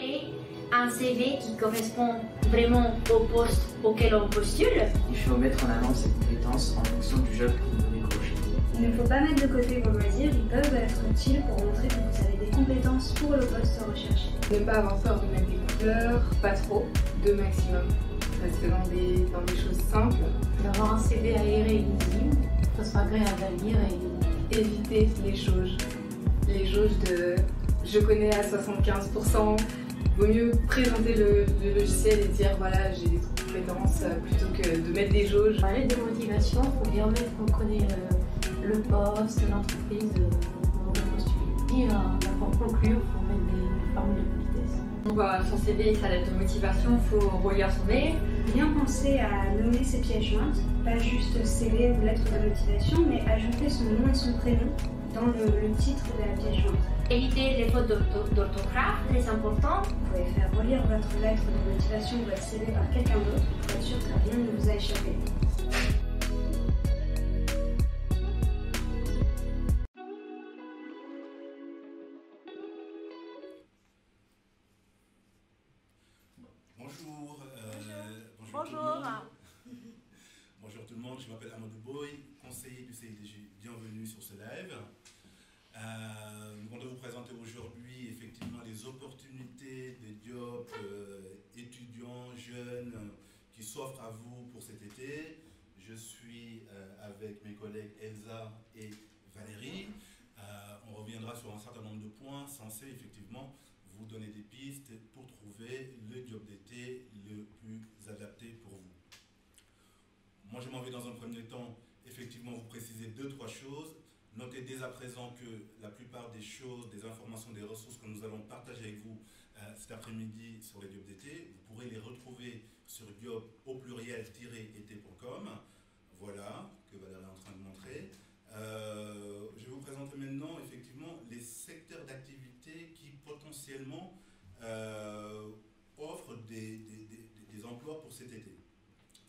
créer un CV qui correspond vraiment au poste auquel on postule. Il faut mettre en avant ses compétences en fonction du job que vous décrochez. Il ne faut pas mettre de côté vos loisirs, ils peuvent être utiles pour montrer que vous avez des compétences pour le poste recherché. Ne pas avoir peur de mettre des couleurs, pas trop, deux maximum. Rester dans des choses simples. D'avoir un CV aéré et lisible, que ce soit agréable à lire et éviter les jauges. Les jauges de je connais à 75%. Vaut mieux présenter le logiciel et dire voilà j'ai des compétences plutôt que de mettre des jauges. parler de motivation, il faut bien mettre qu'on connaît le poste, l'entreprise où on veut postuler. Et pour conclure, il faut mettre des formules de politesse. On voit son CV et sa lettre de motivation, il faut relire son mail. Bien penser à nommer ses pièces jointes, pas juste CV ou lettre de motivation, mais ajouter son nom et son prénom dans le titre de la pièce jointe. Éviter les fautes d'orthographe, très important. Vous pouvez faire relire votre lettre de motivation ou votre CV par quelqu'un d'autre pour être sûr que rien ne vous a échappé. Bonjour. Bonjour. Bonjour tout le monde, je m'appelle Amadou Boy, conseiller du CIDG. Bienvenue sur ce live. Nous allons vous présenter aujourd'hui effectivement les opportunités de job étudiants, jeunes qui s'offrent à vous pour cet été. Je suis avec mes collègues Elsa et Valérie. On reviendra sur un certain nombre de points censés effectivement vous donner des pistes pour trouver le job d'été le plus adapté pour vous. Moi, je m'en vais dans un premier temps effectivement vous préciser 2-3 choses. Notez dès à présent que la plupart des choses, des informations, des ressources que nous allons partager avec vous cet après-midi sur les jobs d'été, vous pourrez les retrouver sur job au pluriel-été.com. Voilà, que Valérie est en train de montrer. Je vais vous présenter maintenant effectivement les secteurs d'activité qui potentiellement offrent des emplois pour cet été.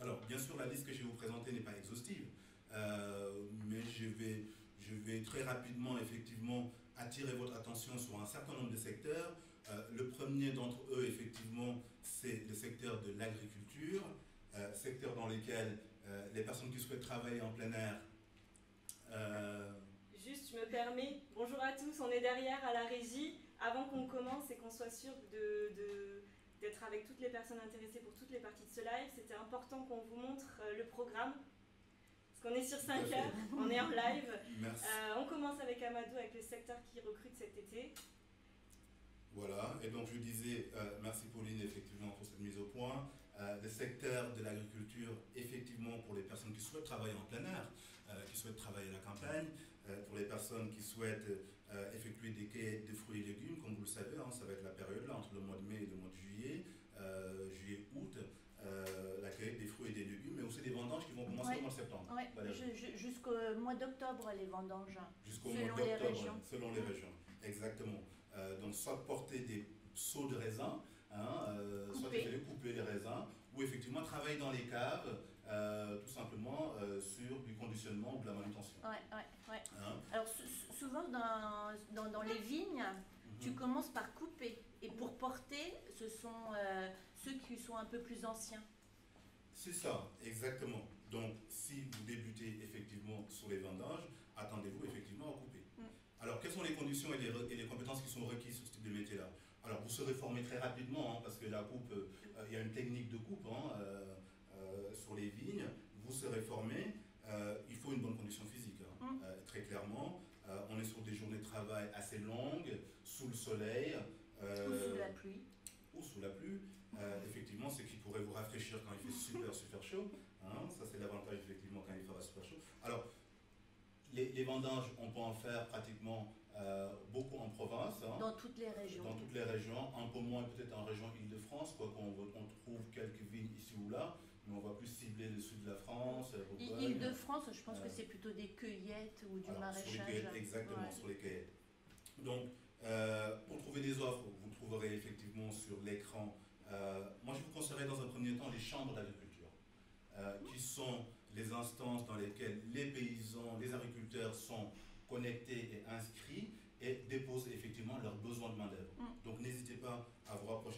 Alors, bien sûr, la liste que je vais vous présenter n'est pas exhaustive, mais je vais très rapidement effectivement attirer votre attention sur un certain nombre de secteurs. Le premier d'entre eux, effectivement, c'est le secteur de l'agriculture, secteur dans lequel les personnes qui souhaitent travailler en plein air. Juste, je me permets, bonjour à tous, on est derrière à la régie. Avant qu'on commence et qu'on soit sûr d'être avec toutes les personnes intéressées pour toutes les parties de ce live, c'était important qu'on vous montre le programme. Parce qu'on est sur 5 heures, on est en live. On commence avec Amadou, avec le secteur qui recrute cet été. Voilà, et donc je disais, merci Pauline effectivement pour cette mise au point. Le secteur de l'agriculture, effectivement pour les personnes qui souhaitent travailler en plein air, qui souhaitent travailler à la campagne, pour les personnes qui souhaitent effectuer des cueillettes de fruits et légumes, comme vous le savez, hein, ça va être la période là entre le mois de mai et le mois de juillet, juillet-août, la cueillette des fruits et des légumes, mais aussi des vendanges qui vont commencer au mois de septembre. Ouais, jusqu'au mois d'octobre, les vendanges. Jusqu'au mois d'octobre, selon les régions. Exactement. Donc, soit porter des seaux de raisin, hein, soit couper les raisins, ou effectivement travailler dans les caves, tout simplement sur du conditionnement ou de la manutention. Ouais. Hein? Alors, souvent dans les vignes, tu commences par couper. Et pour porter, ce sont ceux qui sont un peu plus anciens. C'est ça, exactement. Donc, si vous débutez effectivement sur les vendanges, attendez-vous effectivement à couper. Alors, quelles sont les conditions et les compétences qui sont requises sur ce type de métier-là? Alors, vous serez formé très rapidement, hein, parce que la coupe, il y a une technique de coupe hein, sur les vignes. Vous serez formé. Il faut une bonne condition physique, hein, très clairement. On est sur des journées de travail assez longues, sous le soleil. Ou sous la pluie. Ou sous la pluie. Effectivement, c'est qui pourrait vous rafraîchir quand il fait super chaud. Hein. Ça, c'est l'avantage, effectivement, quand il fera super chaud. Alors, les vendanges, on peut en faire pratiquement beaucoup en province. Hein, dans toutes les régions. Dans toutes les régions, un peu moins peut-être en région Île-de-France, quoi qu'on trouve quelques vignes ici ou là, mais on va plus cibler le sud de la France. Île-de-France, je pense que c'est plutôt des cueillettes ou du maraîchage. Exactement, sur les cueillettes. Donc, pour trouver des offres, vous trouverez effectivement sur l'écran. Moi, je vous conseillerais dans un premier temps les chambres d'agriculture, qui sont les instances dans lesquelles les paysans, les agriculteurs sont connectés et inscrits et déposent effectivement leurs besoins de main-d'œuvre. Donc n'hésitez pas à vous rapprocher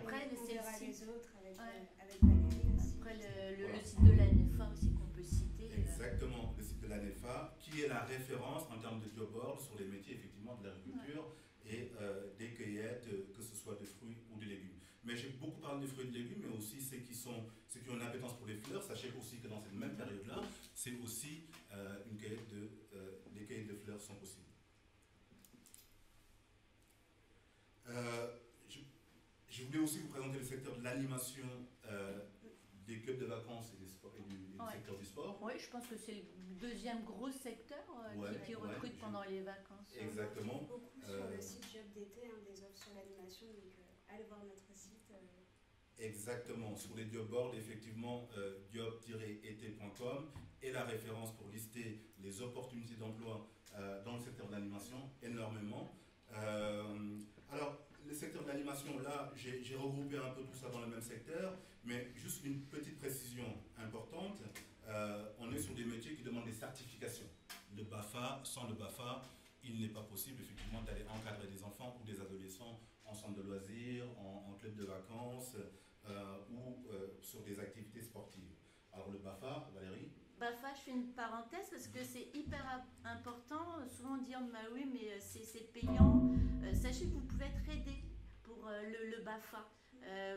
Après, on c'est verra le les site. autres avec, Ouais. avec Valérie aussi. Après, Voilà. le site de l'ANEFA aussi qu'on peut citer. Exactement, le site de l'ANEFA, qui est la référence en termes de job board sur les métiers effectivement de l'agriculture et des cueillettes, que ce soit de fruits ou de légumes. Mais j'ai beaucoup parlé des fruits et de légumes, mais aussi ceux qui ont une appétence pour les fleurs. Sachez aussi que dans cette même période-là, c'est aussi des cueillettes de fleurs sont possibles. Je voulais aussi vous présenter le secteur de l'animation des clubs de vacances et, du secteur du sport. Oui, je pense que c'est le deuxième gros secteur qui recrute pendant les vacances. Exactement. Beaucoup sur le site Job d'été, des offres sur l'animation, donc allez voir notre site. Exactement, sur les job boards, effectivement, job-été.com est la référence pour lister les opportunités d'emploi dans le secteur de l'animation, énormément. Alors, le secteur de l'animation, là, j'ai regroupé un peu tout ça dans le même secteur, mais juste une petite précision importante, on est sur des métiers qui demandent des certifications. Le BAFA, sans le BAFA, il n'est pas possible effectivement d'aller encadrer des enfants ou des adolescents en centre de loisirs, en club de vacances ou sur des activités sportives. Alors le BAFA, Valérie? BAFA, je fais une parenthèse parce que c'est hyper important. Souvent on dit bah oui, mais c'est payant. Sachez que vous pouvez être aidé pour le BAFA.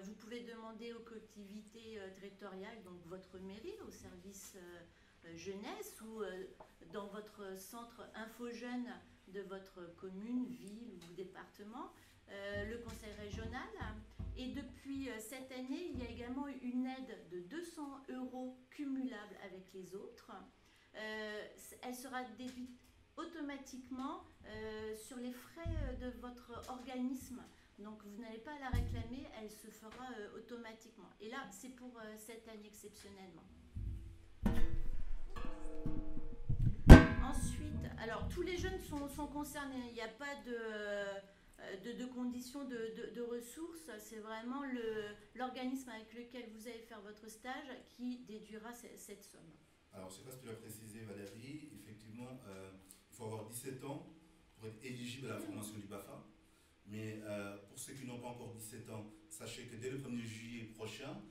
Vous pouvez demander aux collectivités territoriales, donc votre mairie, au service jeunesse ou dans votre centre info-jeune de votre commune, ville ou département, le conseil régional. Et depuis cette année, il y a également une aide de 200 € cumulable avec les autres. Elle sera déduite automatiquement sur les frais de votre organisme. Donc vous n'allez pas à la réclamer, elle se fera automatiquement. Et là, c'est pour cette année exceptionnellement. Ensuite, alors tous les jeunes sont concernés. Il n'y a pas de conditions de ressources. C'est vraiment l'organisme avec lequel vous allez faire votre stage qui déduira cette somme. Alors, je ne sais pas si tu l'as précisé, Valérie, effectivement, il faut avoir 17 ans pour être éligible à la formation du BAFA. Mais pour ceux qui n'ont pas encore 17 ans, sachez que dès le 1er juillet prochain,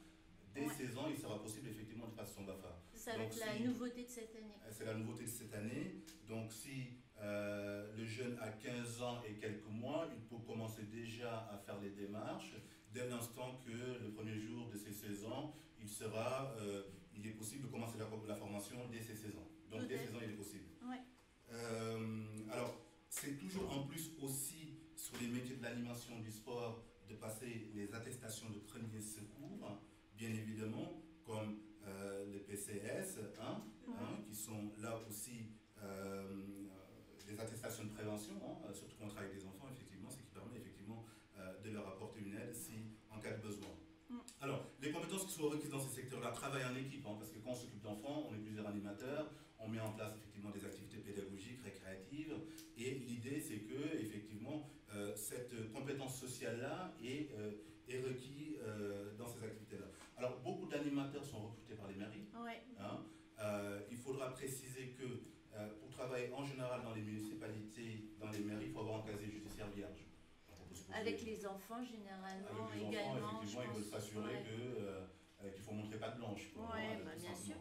dès 16 ans, il sera possible effectivement de passer son BAFA. Ça va être la nouveauté de cette année. C'est la nouveauté de cette année. Donc si le jeune a 15 ans et quelques mois, il peut commencer déjà à faire les démarches. Dès l'instant que le premier jour de ses 16 ans, il est possible de commencer la formation dès ses 16 ans. Donc dès 16 ans, il est possible. Ouais. Alors, c'est toujours en plus aussi sur les métiers de l'animation du sport de passer les attestations de premiers secours, bien évidemment, comme les PCS, qui sont là aussi des attestations de prévention, surtout quand on travaille avec des enfants, effectivement, ce qui permet effectivement de leur apporter une aide en cas de besoin. Alors, les compétences qui sont requises dans ces secteurs-là, travail en équipe, parce que quand on s'occupe d'enfants, on est plusieurs animateurs, on met en place effectivement des activités pédagogiques, récréatives, et l'idée c'est que effectivement cette compétence sociale-là est requise dans ces activités-là. Alors, beaucoup d'animateurs sont recrutés par les mairies. Ouais. Il faudra préciser que pour travailler en général dans les municipalités, dans les mairies, il faut avoir un casier judiciaire vierge. Avec les enfants, généralement, avec les également. Enfants, effectivement, ils veulent s'assurer qu'il faut montrer pas de blanche. Oui, bien sûr.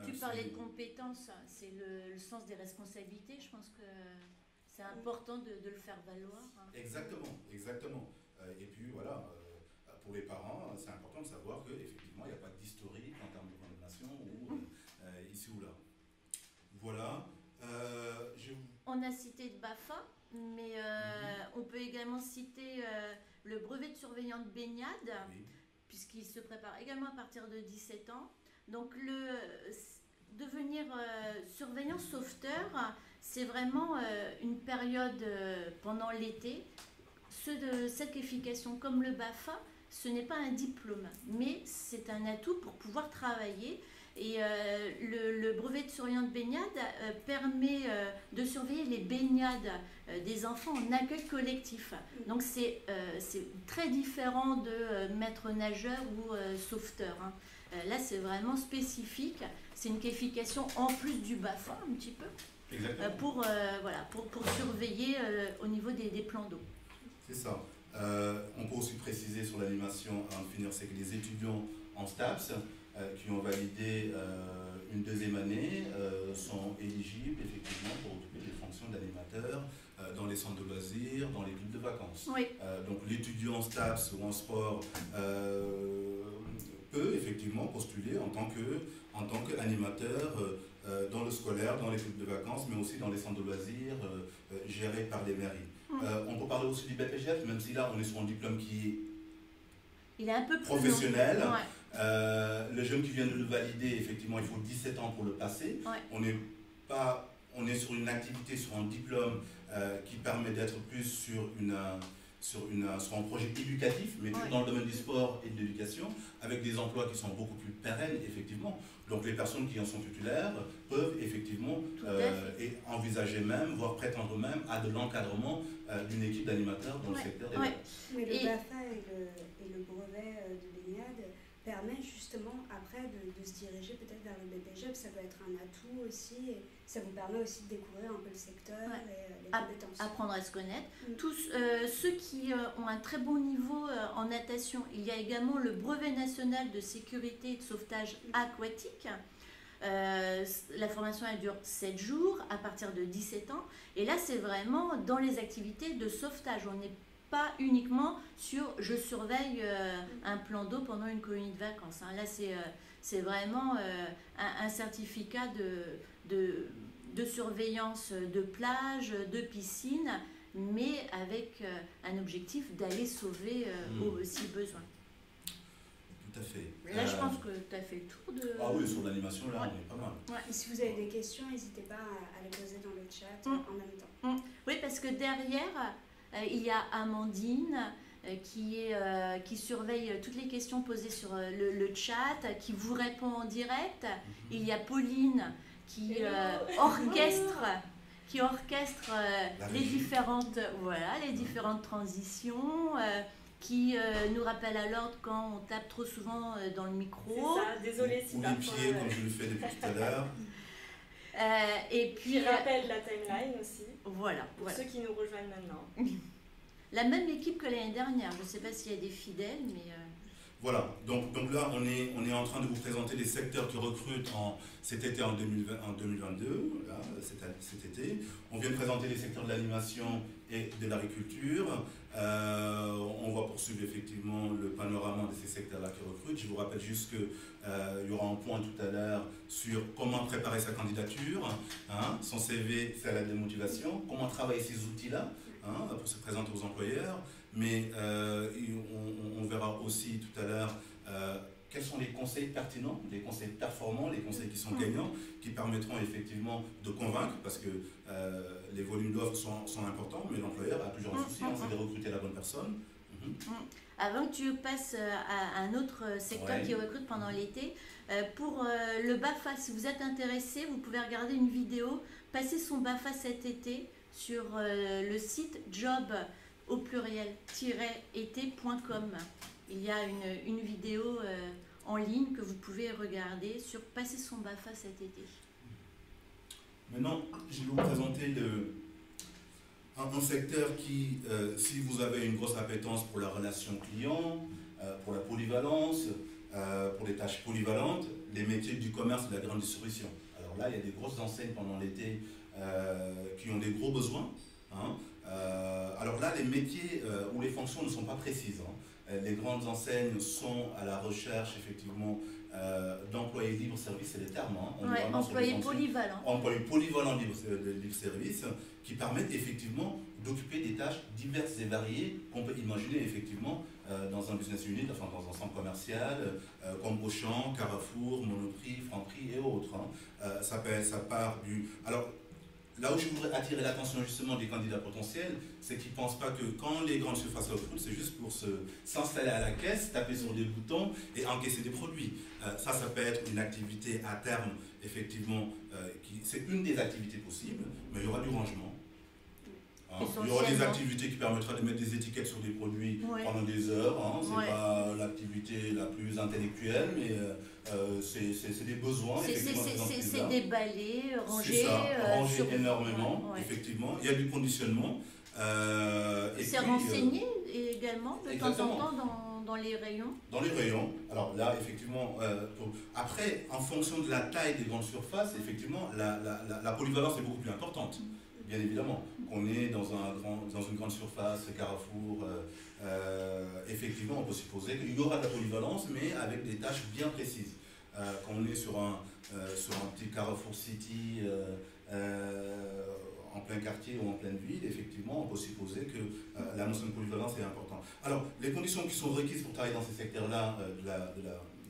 Tu parlais de compétences, c'est le sens des responsabilités. Je pense que c'est important de le faire valoir. Exactement, exactement. Et puis voilà, pour les parents, c'est important de savoir qu'effectivement, il n'y a pas d'historique en termes de condamnation ou ici ou là. Voilà. On a cité le BAFA, mais on peut également citer le brevet de surveillant de baignade, puisqu'il se prépare également à partir de 17 ans. Donc devenir surveillant sauveteur, c'est vraiment une période pendant l'été. Ceux de cette qualification comme le BAFA, ce n'est pas un diplôme, mais c'est un atout pour pouvoir travailler. Et le brevet de surveillant de baignade permet de surveiller les baignades des enfants en accueil collectif. Donc c'est très différent de maître nageur ou sauveteur. Là, c'est vraiment spécifique. C'est une qualification en plus du BAFA, un petit peu, pour surveiller au niveau des plans d'eau. C'est ça. On peut aussi préciser sur l'animation, avant de finir, c'est que les étudiants en STAPS qui ont validé une deuxième année sont éligibles effectivement pour occuper des fonctions d'animateur dans les centres de loisirs, dans les clubs de vacances. Oui. Donc l'étudiant en STAPS ou en sport peut effectivement postuler en tant qu'animateur dans le scolaire, dans les clubs de vacances, mais aussi dans les centres de loisirs gérés par les mairies. On peut parler aussi du BPGEPS, même si là on est sur un diplôme qui est un peu plus professionnel. Le jeune qui vient de le valider, effectivement, il faut 17 ans pour le passer. Ouais. On est sur une activité, sur un diplôme qui permet d'être plus sur un projet éducatif, mais toujours dans le domaine du sport et de l'éducation, avec des emplois qui sont beaucoup plus pérennes, effectivement. Donc les personnes qui en sont titulaires peuvent effectivement envisager même, voire prétendre même à de l'encadrement d'une équipe d'animateurs dans le secteur des vacances. Mais le BAFA et le brevet de baignade permet justement après de se diriger peut-être vers le BPGEPS. Ça peut être un atout aussi, et ça vous permet aussi de découvrir un peu le secteur et les compétences. Apprendre à se connaître. Tous ceux qui ont un très bon niveau en natation, il y a également le brevet national de sécurité et de sauvetage aquatique. La formation elle dure 7 jours à partir de 17 ans, et là c'est vraiment dans les activités de sauvetage. On n'est pas uniquement sur je surveille un plan d'eau pendant une colonie de vacances. Là c'est vraiment un certificat de surveillance de plage, de piscine, mais avec un objectif d'aller sauver si besoin. Tout à fait. Là, je pense que tu as fait le tour de... Ah oui, sur l'animation, là, on est pas mal. Et si vous avez des questions, n'hésitez pas à les poser dans le chat en même temps. Oui, parce que derrière, il y a Amandine qui surveille toutes les questions posées sur le chat, qui vous répond en direct. Il y a Pauline qui orchestre les différentes transitions, qui nous rappelle à l'ordre quand on tape trop souvent dans le micro. C'est ça, désolé si parfois... Ou les pieds, comme je le fais depuis tout à l'heure. Et puis... Qui rappelle la timeline aussi. Voilà. Pour ceux qui nous rejoignent maintenant. La même équipe que l'année dernière. Je ne sais pas s'il y a des fidèles, mais... Voilà, donc là, on est en train de vous présenter les secteurs qui recrutent cet été en 2022, là, cet été. On vient de présenter les secteurs de l'animation et de l'agriculture. On va poursuivre effectivement le panorama de ces secteurs-là qui recrutent. Je vous rappelle juste qu'il y aura un point tout à l'heure sur comment préparer sa candidature. Son CV, c'est la démotivation. Comment travailler ces outils-là pour se présenter aux employeurs. Mais on verra aussi tout à l'heure quels sont les conseils pertinents, les conseils performants, les conseils qui sont gagnants, qui permettront effectivement de convaincre, parce que les volumes d'offres sont importants, mais l'employeur a toujours un souci, c'est de recruter la bonne personne. Avant que tu passes à un autre secteur qui recrute pendant l'été, pour le BAFA, si vous êtes intéressé, vous pouvez regarder une vidéo, passer son BAFA cet été sur le site job au pluriel-été.com. Il y a une vidéo en ligne que vous pouvez regarder sur passer son BAFA cet été. Maintenant, je vais vous présenter un secteur qui, si vous avez une grosse appétence pour la relation client, pour la polyvalence, pour les tâches polyvalentes, les métiers du commerce et de la grande distribution. Alors là, il y a des grosses enseignes pendant l'été qui ont des gros besoins. Alors là, les métiers ou les fonctions ne sont pas précises. Les grandes enseignes sont à la recherche, effectivement, d'employés libre-service, c'est le terme. Employés polyvalents. Employés polyvalents libre-service, qui permettent effectivement d'occuper des tâches diverses et variées qu'on peut imaginer effectivement dans un business unit, enfin dans un centre commercial, comme Auchan, Carrefour, Monoprix, Franprix et autres. Ça part du... Alors, là où je voudrais attirer l'attention justement des candidats potentiels, c'est qu'ils ne pensent pas que quand les grandes surfaces recrutent, c'est juste pour s'installer à la caisse, taper sur des boutons et encaisser des produits. Ça peut être une activité à terme, effectivement, c'est une des activités possibles, mais il y aura du rangement. Il y aura des activités qui permettront de mettre des étiquettes sur des produits pendant des heures. Ce n'est pas l'activité la plus intellectuelle, mais c'est des besoins. C'est déballer, ranger. C'est ça, ranger énormément, effectivement. Il y a du conditionnement. C'est renseigné également de temps en temps dans les rayons. Dans les rayons. Alors là, effectivement, après, en fonction de la taille des grandes surfaces, effectivement, la polyvalence est beaucoup plus importante. Bien évidemment, qu'on est dans une grande surface, Carrefour, effectivement, on peut supposer qu'il y aura de la polyvalence, mais avec des tâches bien précises. Quand on est sur un petit Carrefour City, en plein quartier ou en pleine ville, effectivement, on peut supposer que la notion de polyvalence est importante. Alors, les conditions qui sont requises pour travailler dans ces secteurs-là,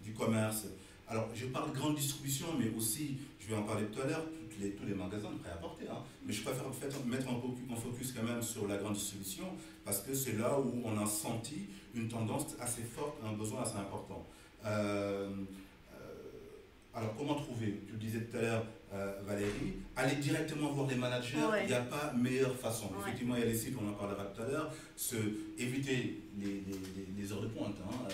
du commerce, alors je parle de grande distribution, mais aussi, je vais en parler tout à l'heure, tous les magasins de prêt-à-porter, hein, mais je préfère mettre en focus quand même sur la grande distribution, parce que c'est là où on a senti une tendance assez forte, un besoin assez important. Alors, comment trouver? Tu le disais tout à l'heure, Valérie, aller directement voir les managers, il n'y a pas meilleure façon. Ouais. Effectivement, il y a les sites, on en parlera tout à l'heure, éviter les heures de pointe, hein,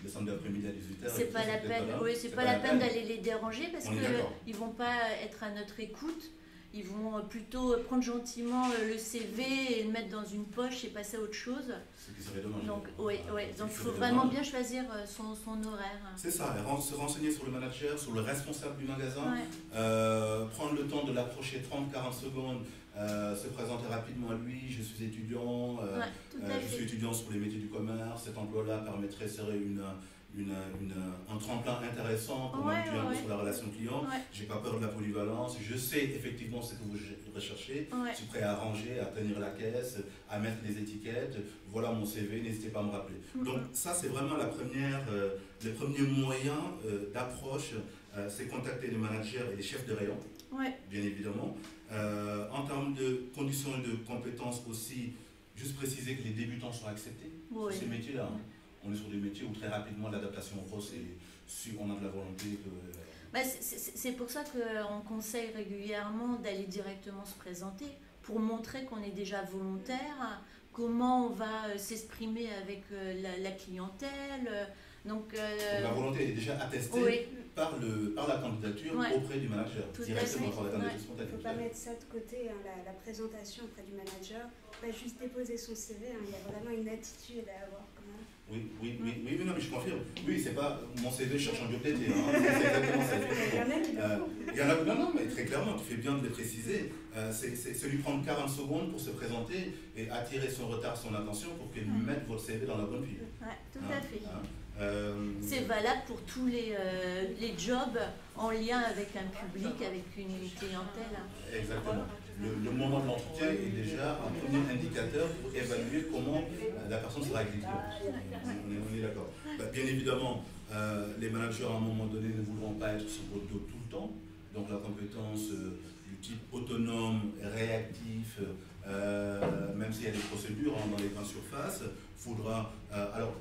le centre d'après-midi à 18h. C'est pas la peine, c'est pas la peine d'aller les déranger parce qu'ils ne vont pas être à notre écoute. Ils vont plutôt prendre gentiment le CV et le mettre dans une poche et passer à autre chose. Ce qui serait dommage. Donc, donc il faut vraiment bien choisir son horaire. C'est ça, se renseigner sur le manager, sur le responsable du magasin, prendre le temps de l'approcher 30-40 secondes, se présenter rapidement à lui, je suis étudiant, je suis étudiant sur les métiers du commerce, cet emploi-là permettrait, serait un tremplin intéressant pour m'habituer un peu sur la relation client. J'ai pas peur de la polyvalence, je sais effectivement ce que vous recherchez, je suis prêt à ranger, à tenir la caisse, à mettre les étiquettes, voilà mon CV, n'hésitez pas à me rappeler. Donc ça c'est vraiment le premier moyen d'approche, c'est contacter les managers et les chefs de rayon, bien évidemment. En termes de conditions et de compétences aussi, juste préciser que les débutants sont acceptés sur ces métiers-là. Hein. On est sur des métiers où très rapidement l'adaptation au poste, si on a de la volonté. C'est pour ça qu'on conseille régulièrement d'aller directement se présenter, pour montrer qu'on est déjà volontaire, comment on va s'exprimer avec la clientèle. Donc, la volonté est déjà attestée par la candidature auprès du manager, directement par la candidature spontanée. Il ne faut pas mettre ça de côté, hein, la présentation auprès du manager, pas juste déposer son CV, hein, il y a vraiment une attitude à avoir quand même. Oui, non, mais je confirme. Oui, c'est pas mon CV cherche un job d'été. Hein, c'est exactement ça. Il y en a, non, mais très clairement, tu fais bien de le préciser. C'est lui prendre 40 secondes pour se présenter et attirer son retard, son attention pour qu'il lui mette votre CV dans la bonne pile. Oui, tout à fait. C'est valable pour tous les jobs en lien avec un public, avec une clientèle. Exactement. Le moment de l'entretien est déjà un premier indicateur pour évaluer comment la personne sera avec les clients. On est d'accord. Bien évidemment, les managers à un moment donné ne voudront pas être sur votre dos tout le temps. Donc la compétence du type autonome, réactif, même s'il y a des procédures dans les grandes surfaces, faudra... alors,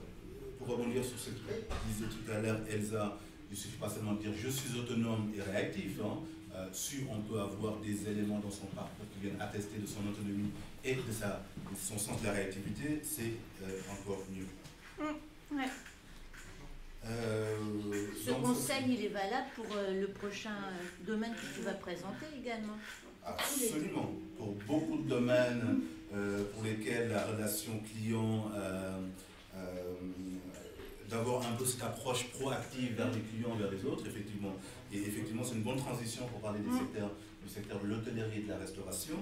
pour rebondir sur ce que disait tout à l'heure Elsa, il ne suffit pas seulement de dire je suis autonome et réactif. Hein. Si on peut avoir des éléments dans son parcours qui viennent attester de son autonomie et de son sens de la réactivité, c'est encore mieux. Ce conseil, il est valable pour le prochain domaine que tu vas présenter également. Absolument. Pour beaucoup de domaines pour lesquels la relation client, d'avoir un peu cette approche proactive vers les clients, vers les autres, effectivement. Et effectivement, c'est une bonne transition pour parler du secteur de l'hôtellerie et de la restauration.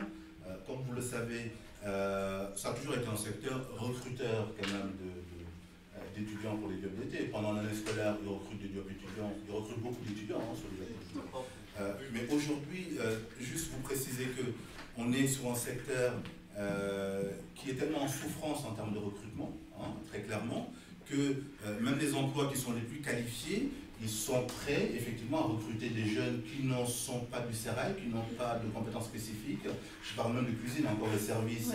Comme vous le savez, ça a toujours été un secteur recruteur quand même d'étudiants pour les jobs d'été. Pendant l'année scolaire, ils recrutent des jobs étudiants, ils recrutent beaucoup d'étudiants sur les jobs étudiants. Mais aujourd'hui, juste vous préciser qu'on est sur un secteur qui est tellement en souffrance en termes de recrutement, hein, très clairement, que même les emplois qui sont les plus qualifiés, ils sont prêts effectivement à recruter des jeunes qui n'en sont pas du sérail, qui n'ont pas de compétences spécifiques. Je parle même de cuisine, encore le service.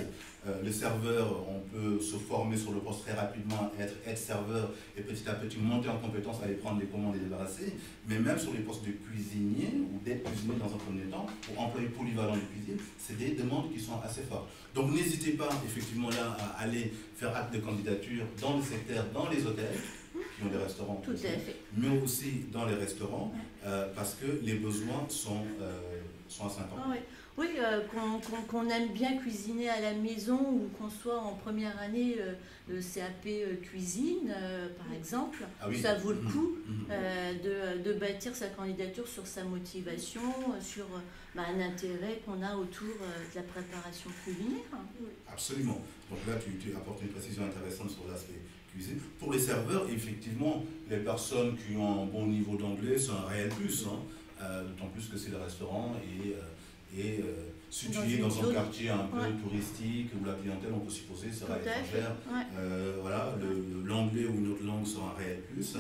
Le serveur, on peut se former sur le poste très rapidement, être aide-serveur et petit à petit monter en compétence, aller prendre les commandes et les débarrasser. Mais même sur les postes de cuisinier ou d'aide-cuisinier dans un premier temps, ou employé polyvalent de cuisine, c'est des demandes qui sont assez fortes. Donc n'hésitez pas effectivement là à aller faire acte de candidature dans le secteur, dans les hôtels, qui ont des restaurants, aussi, mais aussi dans les restaurants, parce que les besoins sont assez importants. Oui, qu'on aime bien cuisiner à la maison ou qu'on soit en première année de CAP cuisine, par exemple. Ah oui. Ça vaut le coup de bâtir sa candidature sur sa motivation, sur un intérêt qu'on a autour de la préparation culinaire. Absolument. Donc là, tu apportes une précision intéressante sur l'aspect cuisine. Pour les serveurs, effectivement, les personnes qui ont un bon niveau d'anglais sont un réel plus, d'autant plus que c'est le restaurant et situé dans un quartier un peu touristique où la clientèle, on peut supposer, sera étrangère. Voilà, l'anglais ou une autre langue sera un réel plus.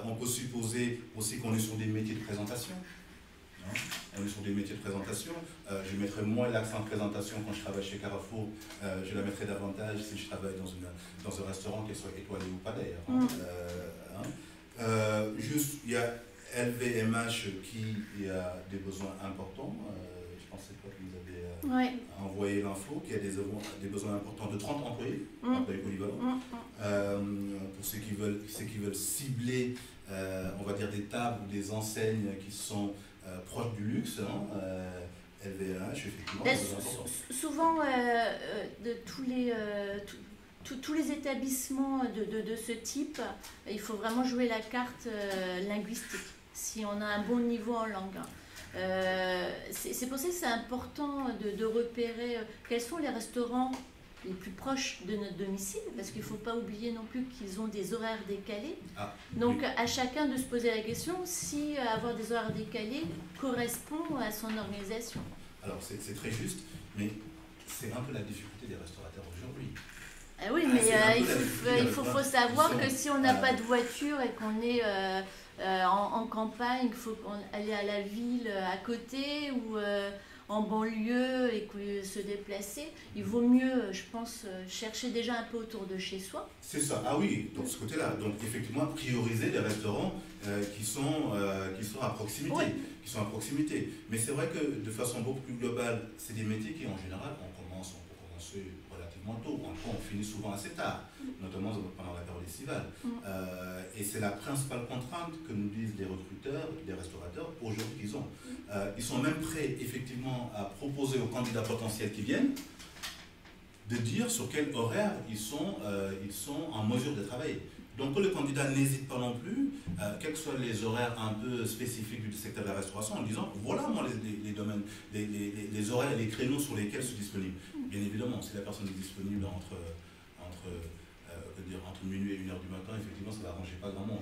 On peut supposer aussi qu'on est sur des métiers de présentation. On est sur des métiers de présentation. Je mettrai moins l'accent de présentation quand je travaille chez Carrefour. Je la mettrai davantage si je travaille dans un restaurant, qu'elle soit étoilé ou pas d'ailleurs. Juste, il y a LVMH qui a des besoins importants. Je pense que c'est toi qui nous avez envoyé l'info, qui a des besoins importants de 30 employés, employés polyvalents. Pour ceux qui veulent cibler, on va dire, des tables ou des enseignes qui sont proches du luxe, LVMH, effectivement. Souvent, de tous les établissements de ce type, il faut vraiment jouer la carte linguistique, si on a un bon niveau en langue. C'est pour ça que c'est important de repérer quels sont les restaurants les plus proches de notre domicile, parce qu'il ne faut pas oublier non plus qu'ils ont des horaires décalés. Donc à chacun de se poser la question si avoir des horaires décalés correspond à son organisation. Alors c'est très juste, mais c'est un peu la difficulté des restaurateurs aujourd'hui. Oui, mais il faut savoir que si on n'a pas de voiture et qu'on est en campagne, il faut aller à la ville à côté ou en banlieue et se déplacer, il vaut mieux, je pense, chercher déjà un peu autour de chez soi. C'est ça, ah oui, donc ce côté-là. Donc effectivement, prioriser des restaurants qui sont à proximité. Oui. Qui sont à proximité. Mais c'est vrai que de façon beaucoup plus globale, c'est des métiers qui en général, on peut commencer relativement tôt, on finit souvent assez tard, notamment pendant la période estivale. Et c'est la principale contrainte que nous disent les recruteurs, les restaurateurs, aujourd'hui qu'ils ont. Ils sont même prêts, effectivement, à proposer aux candidats potentiels qui viennent de dire sur quel horaire ils sont en mesure de travailler. Donc que le candidat n'hésite pas non plus, quels que soient les horaires un peu spécifiques du secteur de la restauration, en disant voilà moi les domaines, les horaires et les créneaux sur lesquels je suis disponible. Bien évidemment, si la personne est disponible entre minuit et 1h du matin, effectivement, ça ne va arranger pas grand monde,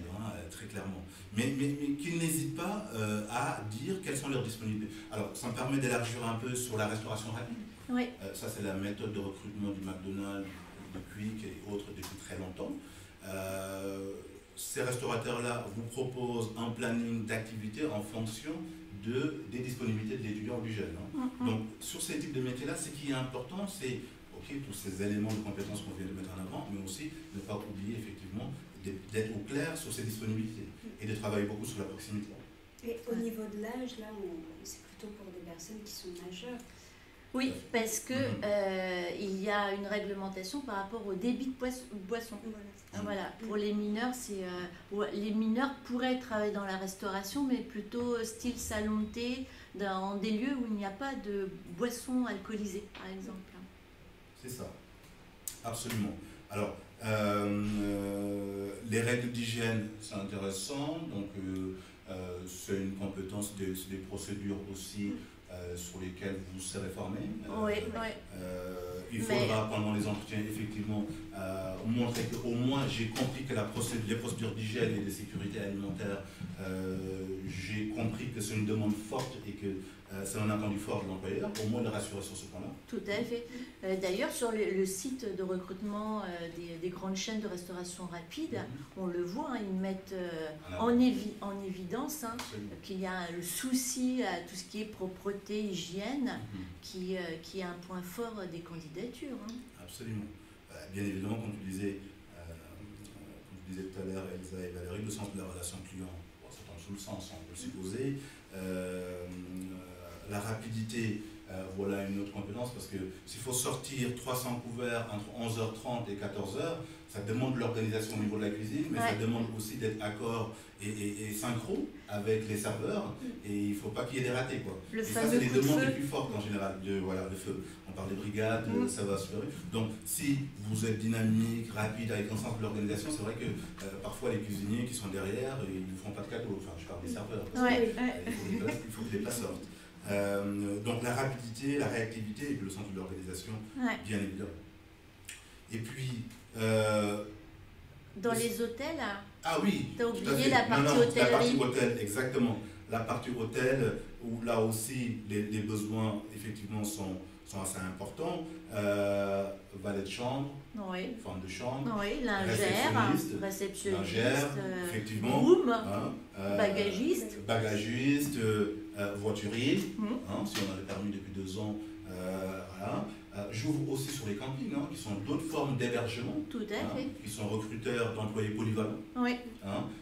très clairement. Mais qu'ils n'hésitent pas à dire quelles sont leurs disponibilités. Alors, ça me permet d'élargir un peu sur la restauration rapide. Oui. Ça, c'est la méthode de recrutement du McDonald's, de Quick et autres depuis très longtemps. Ces restaurateurs-là vous proposent un planning d'activité en fonction des disponibilités de l'étudiant ou du jeune. Donc, sur ces types de métiers-là, ce qui est important, c'est tous ces éléments de compétences qu'on vient de mettre en avant, mais aussi ne pas oublier effectivement d'être au clair sur ses disponibilités et de travailler beaucoup sur la proximité. Et au niveau de l'âge, là, c'est plutôt pour des personnes qui sont majeures. Oui, parce que il y a une réglementation par rapport au débit de boisson. Voilà. Pour les mineurs, les mineurs pourraient travailler dans la restauration, mais plutôt style salon de thé, dans des lieux où il n'y a pas de boissons alcoolisées, par exemple. C'est ça, absolument. Alors, les règles d'hygiène, c'est intéressant, donc c'est une compétence, des procédures aussi sur lesquelles vous serez formé. Il faudra, pendant les entretiens, effectivement, montrer qu'au moins j'ai compris que les procédures d'hygiène et de sécurité alimentaire, j'ai compris que c'est une demande forte et que c'est un attendu fort de l'employeur, au moins le rassurer sur ce point-là. Tout à fait. D'ailleurs, sur le site de recrutement des grandes chaînes de restauration rapide, on le voit, ils mettent en évidence qu'il y a le souci à tout ce qui est propreté, hygiène, qui est un point fort des candidatures. Absolument. Bien évidemment, comme tu disais tout à l'heure, Elsa et Valérie, le sens de la relation client, ça tombe sous le sens, on peut le supposer. La rapidité voilà une autre compétence, parce que s'il faut sortir 300 couverts entre 11h30 et 14h, ça demande de l'organisation au niveau de la cuisine, mais ça demande aussi d'être accord et synchro avec les serveurs, et il ne faut pas qu'il y ait des ratés, quoi. Et ça, c'est les demandes les plus fortes en général, voilà, le feu. On parle de brigade, ça va super vite. Donc, si vous êtes dynamique, rapide, avec un sens de l'organisation, c'est vrai que parfois les cuisiniers qui sont derrière, ils ne font pas de cadeaux. Enfin, je parle des serveurs, parce il faut que les plats sortent. Donc, la rapidité, la réactivité et puis le sens de l'organisation, bien évidemment. Et puis... dans les hôtels, ah oui, tu as oublié la partie hôtellerie. La partie hôtel, exactement. La partie hôtel, où là aussi les besoins effectivement sont assez importants. Valet de chambre, femme de chambre, réceptionniste, effectivement, boom, bagagiste, voiturier, si on a le permis depuis 2 ans. Voilà. J'ouvre aussi sur les campings, qui sont d'autres formes d'hébergement. Tout à fait. Qui sont recruteurs d'employés polyvalents. Oui,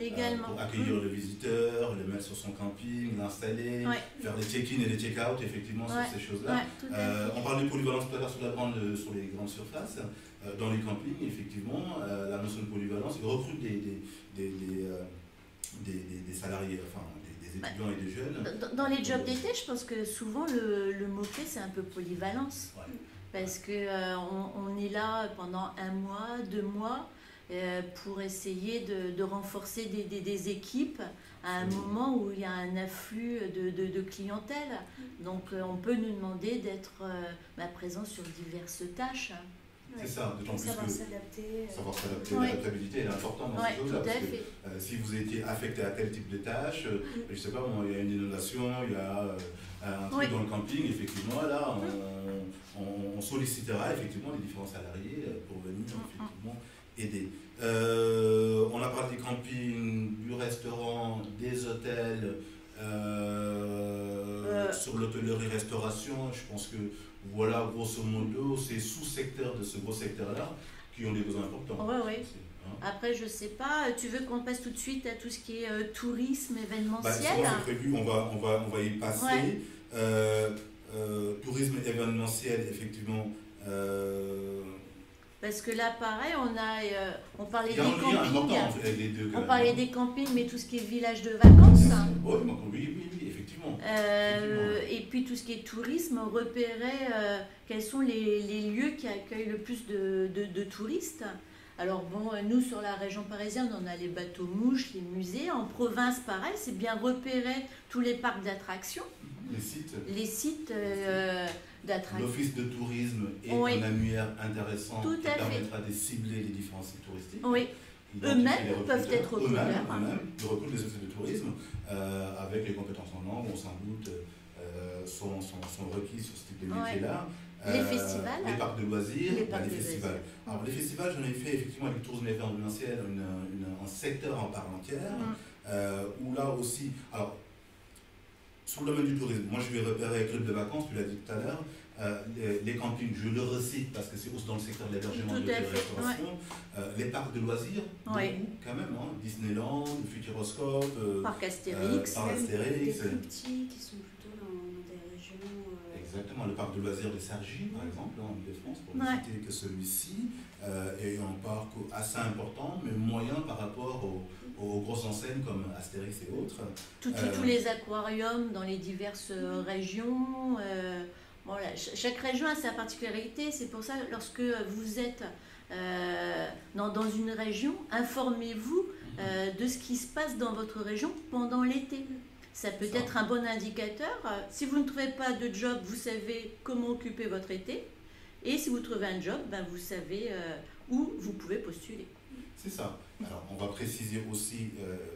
également. Pour accueillir le visiteur, le mettre sur son camping, l'installer, faire des check-in et des check-out, effectivement, sur ces choses-là. On parle de polyvalence tout à l'heure sur les grandes surfaces. Dans les campings, effectivement, la notion de polyvalence, ils recrutent des salariés, enfin, des étudiants et des jeunes. Dans les jobs d'été, je pense que souvent le mot-clé, c'est un peu polyvalence. Parce qu'on est là pendant 1 mois, 2 mois, pour essayer de renforcer des équipes à un moment où il y a un afflux de clientèle. Donc on peut nous demander d'être présent sur diverses tâches. C'est ça, d'autant plus savoir que s'adapter. L'adaptabilité est importante dans ces choses-là. Si vous étiez affecté à tel type de tâche, je ne sais pas, il y a une inondation, il y a un truc dans le camping, effectivement, là, on sollicitera effectivement les différents salariés pour venir effectivement aider. On a parlé des campings, du restaurant, des hôtels, sur l'hôtellerie-restauration, je pense que voilà, grosso modo, ces sous-secteurs de ce gros secteur-là qui ont des besoins importants. Après, je sais pas, tu veux qu'on passe tout de suite à tout ce qui est tourisme, événementiel? C'est prévu, on va y passer. Tourisme événementiel, effectivement. Parce que là, pareil, on parlait des campings. On parlait des campings, mais tout ce qui est village de vacances. Oui, effectivement. Et puis tout ce qui est tourisme, repérer quels sont les lieux qui accueillent le plus de touristes. Alors bon, nous sur la région parisienne, on a les bateaux-mouches, les musées. En province, pareil, c'est bien repérer tous les parcs d'attractions. Les sites d'attractions. L'office de tourisme est un annuaire intéressant qui permettra de cibler les différents sites touristiques. Eux-mêmes peuvent être recruteurs. Ils recrutent les offices de tourisme avec les compétences en langue, on s'en doute, sont requis sur ce type de métier-là. Les festivals. Les parcs de loisirs, les festivals. Alors les festivals, j'en ai fait effectivement avec le tourisme événementiel un secteur en part entière, où là aussi, alors sur le domaine du tourisme, moi je vais repérer club de vacances, tu l'as dit tout à l'heure, les campings, je le recite parce que c'est aussi dans le secteur de l'hébergement et de la restauration, les parcs de loisirs, quand même, Disneyland, Futuroscope, Parc Astérix, des plus petits qui sont plutôt dans des régions. Exactement, le parc de loisirs de Cergy, par exemple, en Ile-de-France, pour ne citer que celui-ci, est un parc assez important, mais moyen par rapport aux grosses enseignes comme Astérix et autres. Tous les aquariums dans les diverses régions. Chaque région a sa particularité. C'est pour ça, lorsque vous êtes dans une région, informez-vous de ce qui se passe dans votre région pendant l'été. Ça peut être un bon indicateur. Si vous ne trouvez pas de job, vous savez comment occuper votre été. Et si vous trouvez un job, vous savez où vous pouvez postuler. C'est ça. Alors, on va préciser aussi,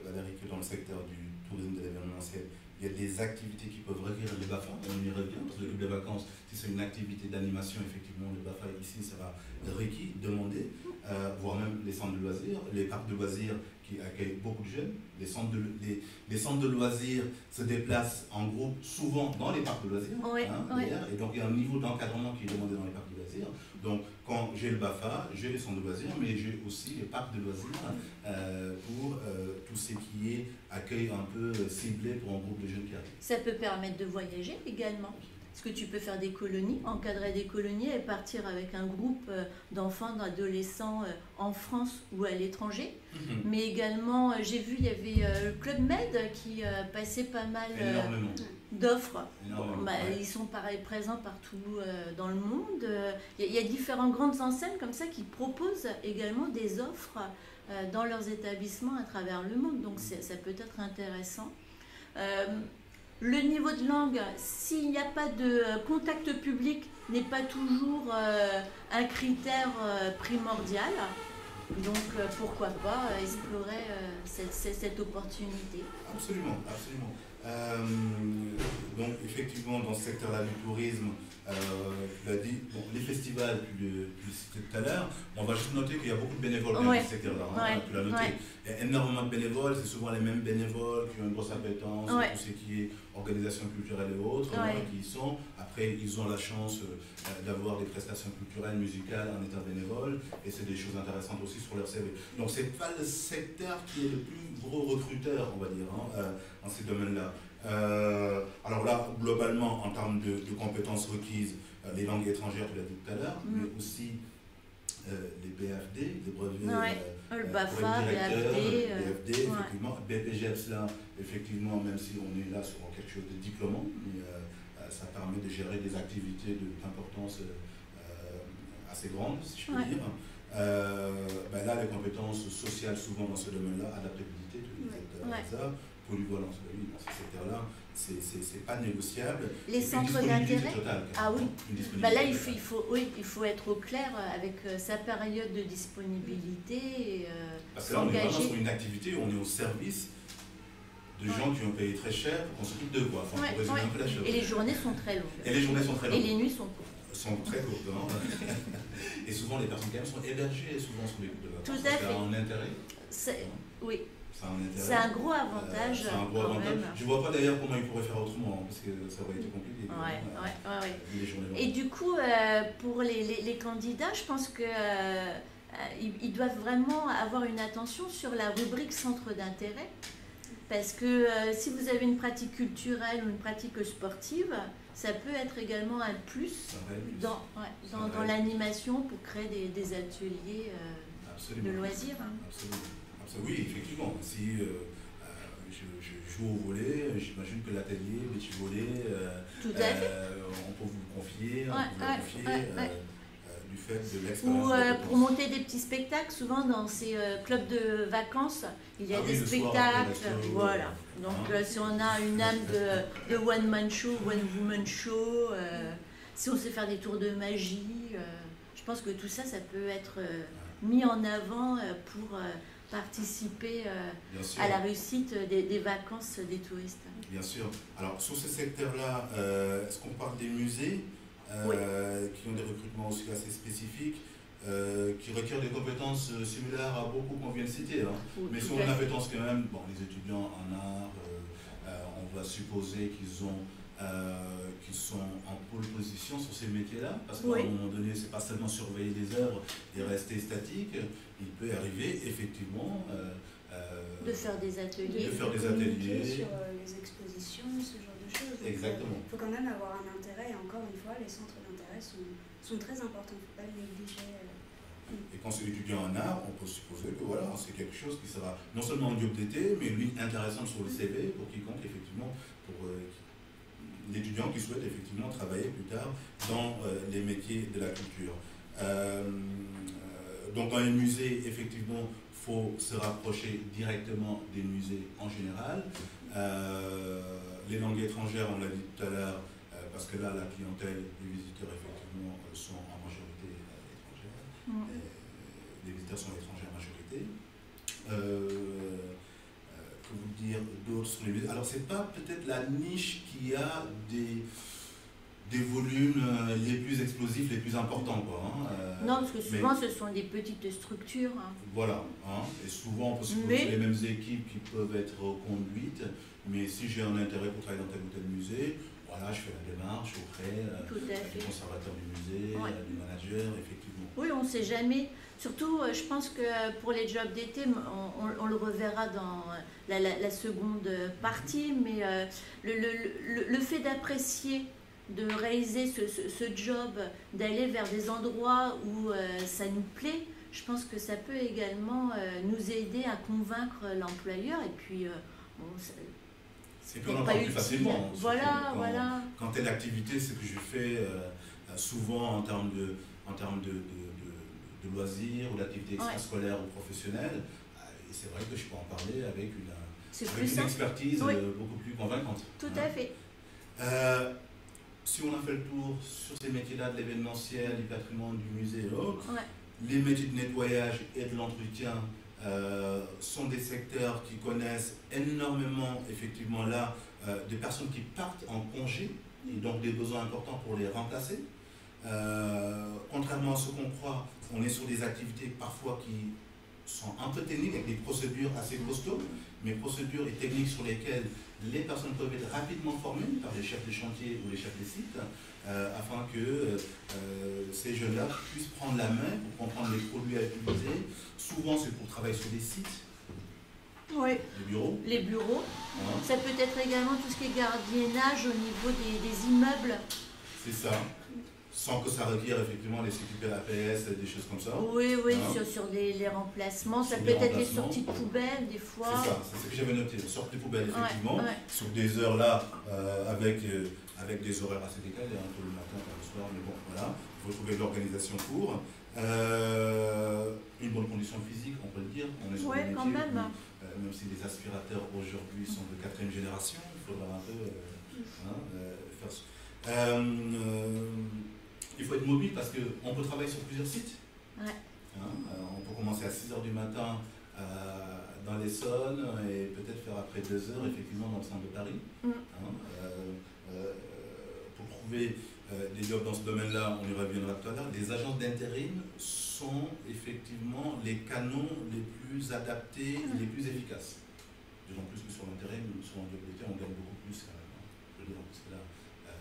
Valérie, que dans le secteur du tourisme de l'événementiel, il y a des activités qui peuvent requérir le BAFA. On y revient, parce que le club de vacances, si c'est une activité d'animation, effectivement, le BAFA ici sera requis, demandé, voire même les centres de loisirs, les parcs de loisirs qui accueillent beaucoup de jeunes. Les centres de loisirs se déplacent en groupe, souvent dans les parcs de loisirs. Et donc, il y a un niveau d'encadrement qui est demandé dans les parcs de loisirs. Donc, quand j'ai le BAFA, j'ai les centres de loisirs, mais j'ai aussi les parcs de loisirs pour tout ce qui est accueil un peu ciblé pour un groupe de jeunes qui arrivent. Ça peut permettre de voyager également. Parce que tu peux faire des colonies, encadrer des colonies et partir avec un groupe d'enfants, d'adolescents en France ou à l'étranger. Mais également, j'ai vu, il y avait le Club Med qui passait pas mal d'offres. Ils sont pareil présents partout dans le monde. Il y a différentes grandes enseignes comme ça qui proposent également des offres dans leurs établissements à travers le monde. Donc ça peut être intéressant. Le niveau de langue, s'il n'y a pas de contact public, n'est pas toujours un critère primordial. Donc pourquoi pas explorer cette opportunité. Absolument, absolument. Donc effectivement dans ce secteur-là du tourisme, tu l'as dit, bon, les festivals, tu le citais tout à l'heure, on va juste noter qu'il y a beaucoup de bénévoles dans ce secteur-là, tu l'as noté. Il y a énormément de bénévoles, c'est souvent les mêmes bénévoles qui ont une grosse appétence, tout ce qui est organisation culturelle et autres, qui y sont. Après, ils ont la chance d'avoir des prestations culturelles, musicales en étant bénévoles, et c'est des choses intéressantes aussi sur leur CV. Donc c'est pas le secteur qui est le plus gros recruteur, on va dire, dans ces domaines-là. Alors là, globalement, en termes de compétences requises, les langues étrangères, tu l'as dit tout à l'heure, mais aussi les BFD, les brevets, le BAFA, BFD, effectivement, BPGEPS là, effectivement, même si on est là sur quelque chose de diplômant, mais ça permet de gérer des activités d'importance assez grande, si je peux dire. Là, les compétences sociales, souvent dans ce domaine-là, adaptabilité, ça, polyvalence, oui, dans ce secteur-là, c'est pas négociable. Les centres d'intérêt. Ah oui. Là, il faut être au clair avec sa période de disponibilité. Parce que là, on est vraiment sur une activité où on est au service de gens qui ont payé très cher pour qu'on s'occupe d'eux, quoi. Enfin, pour résumer un peu la chose. Et les journées sont très longues. Et les journées sont très longues. Et les nuits sont courtes. Sont très courtes. Et souvent, les personnes quand même sont hébergées souvent sur les coupes de vacances. Tout à fait. Ça a un intérêt. Oui. C'est un gros avantage. C'est un gros avantage. Je ne vois pas d'ailleurs comment ils pourraient faire autrement, parce que ça aurait été compliqué. Et du coup, pour les candidats, je pense que ils doivent vraiment avoir une attention sur la rubrique centre d'intérêt. Parce que si vous avez une pratique culturelle ou une pratique sportive, ça peut être également un plus dans l'animation pour créer des ateliers de loisirs. Absolument. Oui, effectivement. Si je joue au volley, j'imagine que l'atelier, le petit volley, on peut vous le confier, du fait de l'expérience. Ou pour monter des petits spectacles, souvent dans ces clubs de vacances, il y a des spectacles. Voilà. Donc si on a une âme de one-man show, one-woman show, si on sait faire des tours de magie, je pense que tout ça, ça peut être mis en avant pour participer à la réussite des vacances des touristes. Bien sûr. Alors sur ce secteur-là, est-ce qu'on parle des musées qui ont des recrutements aussi assez spécifiques, qui requièrent des compétences similaires à beaucoup qu'on vient de citer, mais si on a une appétence quand même, bon, les étudiants en art, on va supposer qu'ils sont en pole position sur ces métiers-là, parce qu'à un moment donné, c'est pas seulement surveiller des œuvres et rester statique, il peut arriver effectivement de faire des ateliers, sur les expositions, ce genre de choses. Exactement. Il faut quand même avoir un intérêt, et encore une fois, les centres d'intérêt sont très importants, il ne faut pas les négliger. Et quand c'est étudiant en art, on peut supposer que voilà, c'est quelque chose qui sera non seulement en job d'été, mais lui intéressant sur le CV pour quiconque, effectivement, pour l'étudiant qui souhaite effectivement travailler plus tard dans les métiers de la culture. Donc dans les musées, effectivement, il faut se rapprocher directement des musées en général. Les langues étrangères, on l'a dit tout à l'heure, parce que là, la clientèle, les visiteurs, effectivement, sont en majorité étrangères. Les visiteurs sont étrangers en majorité. Que vous dire d'autres sur les musées? Alors, c'est pas peut-être la niche qui a des volumes les plus explosifs, les plus importants, quoi. Non, parce que souvent, ce sont des petites structures. Voilà. Et souvent, on peut supposer les mêmes équipes qui peuvent être conduites. Mais si j'ai un intérêt pour travailler dans tel ou tel musée, voilà, je fais la démarche auprès du conservateur du musée, du manager, effectivement. Oui, on ne sait jamais. Surtout, je pense que pour les jobs d'été, on le reverra dans la seconde partie, mais le fait d'apprécier de réaliser ce job, d'aller vers des endroits où ça nous plaît, je pense que ça peut également nous aider à convaincre l'employeur. Et puis, c'est peut-être pas plus facilement. Voilà, voilà. Quand telle activité, ce que je fais souvent en termes de loisirs ou d'activités extrascolaires ou professionnelles, c'est vrai que je peux en parler avec une expertise beaucoup plus convaincante. Tout à fait. Si on a fait le tour sur ces métiers-là de l'événementiel, du patrimoine, du musée et autres, les métiers de nettoyage et de l'entretien sont des secteurs qui connaissent énormément, effectivement, là, des personnes qui partent en congé et donc des besoins importants pour les remplacer. Contrairement à ce qu'on croit, on est sur des activités parfois qui sont un peu techniques, avec des procédures assez costauds, mais procédures et techniques sur lesquelles les personnes peuvent être rapidement formées par les chefs de chantier ou les chefs de site, afin que ces jeunes-là puissent prendre la main pour comprendre les produits à utiliser. Souvent, c'est pour travailler sur des sites. Oui. Les bureaux. Les bureaux. Ça peut être également tout ce qui est gardiennage au niveau des immeubles. C'est ça. Sans que ça requiert effectivement les CQP APS, des choses comme ça. Oui, oui, sur les remplacements. Ça peut être les sorties de poubelles, des fois. C'est ça, c'est ce que j'avais noté. Sorties de poubelles, effectivement, sur des heures là, avec des horaires assez décalés, un peu le matin, un peu le soir, mais bon, voilà. Il faut trouver de l'organisation pour. Une bonne condition physique, on peut le dire. On est sur des métiers quand même. Où, même si les aspirateurs aujourd'hui sont de 4e génération, il faudra un peu faire ça. Il faut être mobile parce qu'on peut travailler sur plusieurs sites. On peut commencer à 6 h du matin dans l'Essonne et peut-être faire après 2 heures effectivement dans le centre de Paris. Pour trouver des jobs dans ce domaine-là, on y reviendra tout à l'heure. Les agences d'intérim sont effectivement les canaux les plus adaptés et les plus efficaces. D'autant plus que sur l'intérim, sur un job d'été, on gagne beaucoup plus quand même. Je veux dire, parce que là,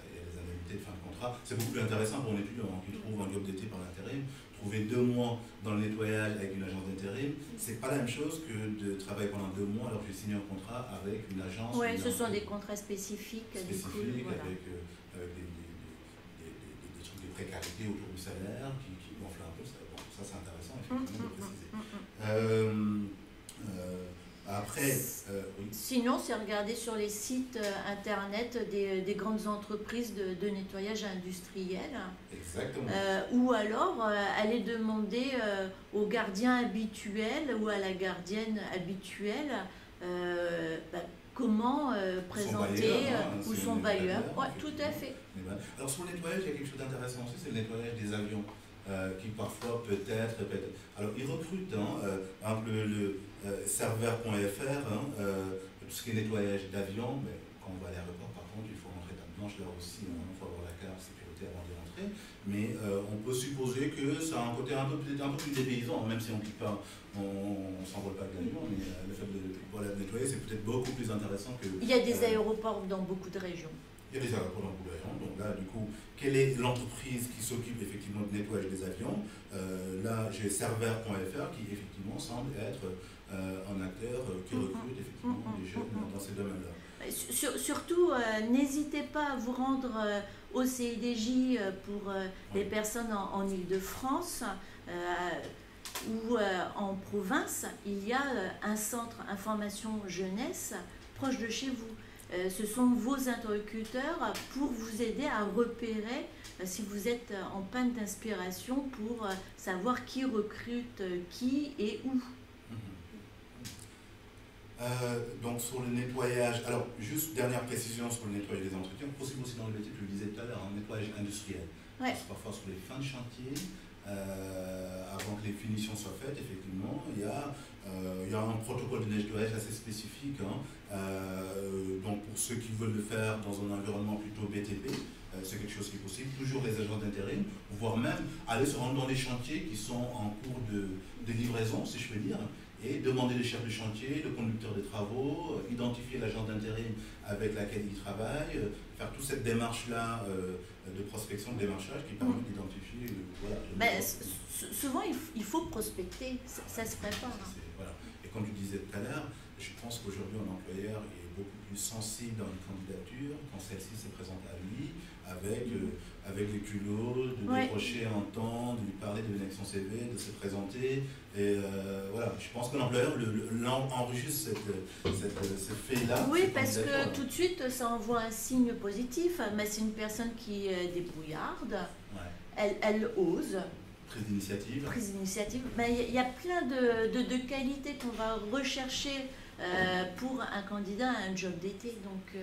il y a les indemnités de fin de contrat. C'est beaucoup plus intéressant pour un étudiant qui trouve un job d'été par l'intérim. Trouver 2 mois dans le nettoyage avec une agence d'intérim, c'est pas la même chose que de travailler pendant 2 mois alors que j'ai signé un contrat avec une agence. Oui, ce sont des contrats spécifiques. Avec des trucs de précarité autour du salaire qui gonflent un peu. Bon, ça c'est intéressant effectivement de préciser. Après, sinon, c'est regarder sur les sites internet des grandes entreprises de nettoyage industriel. Exactement. Ou alors aller demander au gardien habituel ou à la gardienne habituelle comment présenter ou son bailleur. Oui, tout à fait. Alors sur le nettoyage, il y a quelque chose d'intéressant aussi, c'est le nettoyage des avions. Qui parfois peut-être. Alors ils recrutent, par exemple le serveur.fr, tout ce qui est nettoyage d'avion, mais quand on va à l'aéroport par contre il faut rentrer date blanche là aussi, il faut avoir la carte sécurité avant d'y rentrer, mais on peut supposer que ça a un côté peut-être un peu plus dépaysant, même si on ne s'envole pas de l'avion, mais le fait de nettoyer c'est peut-être beaucoup plus intéressant que... Il y a des aéroports dans beaucoup de régions. Il y a des aéroports dans beaucoup de régions, donc là du coup, quelle est l'entreprise qui s'occupe effectivement du nettoyage des avions? Là j'ai serveur.fr qui effectivement semble être un acteur qui recrute effectivement des jeunes dans ces domaines-là. Surtout, n'hésitez pas à vous rendre au CIDJ pour les personnes en Île-de-France ou en province. Il y a un centre information jeunesse proche de chez vous. Ce sont vos interlocuteurs pour vous aider à repérer si vous êtes en panne d'inspiration pour savoir qui recrute qui et où. Donc sur le nettoyage, alors juste dernière précision sur le nettoyage des entretiens, possible aussi dans le métier que je le disais tout à l'heure, un nettoyage industriel. Parce que parfois sur les fins de chantier, avant que les finitions soient faites, effectivement, il y a un protocole de nettoyage assez spécifique. Donc pour ceux qui veulent le faire dans un environnement plutôt BTP, c'est quelque chose qui est possible. Toujours les agents d'intérim, voire même aller se rendre dans les chantiers qui sont en cours de livraison, si je peux dire, et demander le chef de chantier, le conducteur de travaux, identifier l'agent d'intérim avec laquelle il travaille, faire toute cette démarche-là de prospection, de démarchage qui permet d'identifier. Voilà, souvent, il faut prospecter, ça se prépare. Voilà. Et comme tu disais tout à l'heure, je pense qu'aujourd'hui, un employeur est beaucoup plus sensible dans une candidature quand celle-ci se présente à lui, avec les culots, de décrocher un temps, de lui parler, de venir avec son CV, de se présenter. Et voilà, je pense que l'employeur enregistre ce fait-là. Oui, parce que tout de suite, ça envoie un signe positif. Mais c'est une personne qui est débrouillarde, elle ose. Prise d'initiative. Prise d'initiative. Il y a plein de qualités qu'on va rechercher pour un candidat à un job d'été. Donc,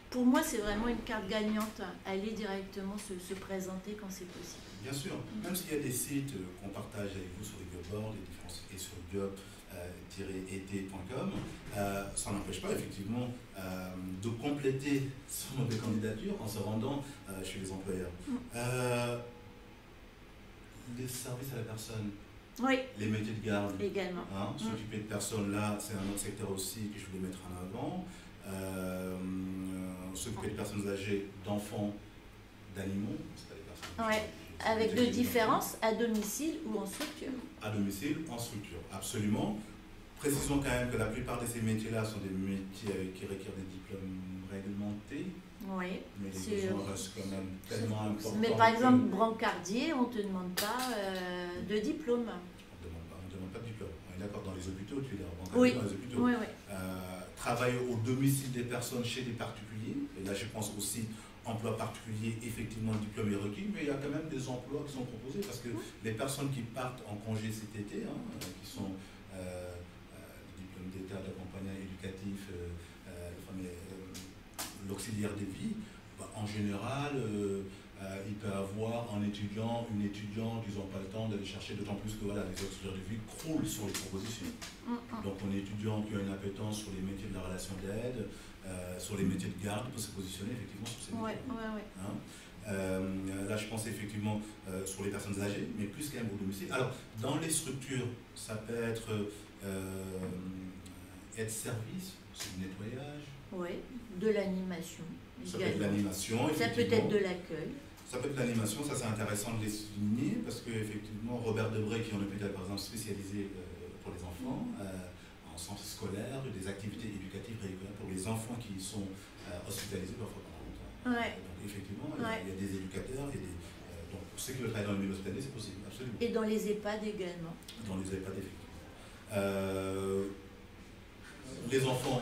pour moi, c'est vraiment une carte gagnante. Aller directement se présenter quand c'est possible. Bien sûr. Même s'il y a des sites qu'on partage avec vous sur les jobboards et sur job-et-t.com, ça n'empêche pas effectivement de compléter son mode de candidature en se rendant chez les employeurs. Les services à la personne, les métiers de garde, également. S'occuper de personnes là, c'est un autre secteur aussi que je voulais mettre en avant. S'occuper de personnes âgées, d'enfants, d'animaux, c'est pas des personnes. Avec de différences à domicile ou en structure. À domicile, en structure, absolument. Précisons quand même que la plupart de ces métiers-là sont des métiers qui requièrent des diplômes réglementés. Oui. Mais les besoins restent quand même tellement importants. Mais par exemple, brancardier, on ne te demande pas de diplôme. On ne demande pas de diplôme. On est d'accord, dans les hôpitaux, tu es là, brancardier dans les hôpitaux. Oui. Travailler au domicile des personnes chez des particuliers. Et là, je pense aussi emploi particulier, effectivement, le diplôme est requis, mais il y a quand même des emplois qui sont proposés parce que les personnes qui partent en congé cet été, qui sont diplômes d'état d'accompagnant éducatif, l'auxiliaire de vie, en général, il peut avoir un étudiant, une étudiante, ils n'ont pas le temps d'aller chercher, d'autant plus que les auxiliaires de vie croulent sur les propositions. Donc, un étudiant qui a une appétence sur les métiers de la relation d'aide, sur les métiers de garde, peut se positionner effectivement sur ces métiers. Là, je pense effectivement sur les personnes âgées, mais plus quand même au domicile. Alors, dans les structures, ça peut être aide-service, c'est du nettoyage. Oui, de l'animation. Ça peut être de l'animation, ça peut être de l'accueil. Ça peut être de l'animation, ça c'est intéressant de les souligner parce qu'effectivement, Robert Debré, qui est un hôpital par exemple spécialisé pour les enfants, en centre scolaire, des activités éducatives régulières pour les enfants qui sont hospitalisés parfois pendant longtemps. Donc effectivement, il y a des éducateurs, donc pour ceux qui veulent travailler dans le milieu hospitalier, c'est possible, absolument. Et dans les EHPAD également. Dans les EHPAD, effectivement. Les enfants,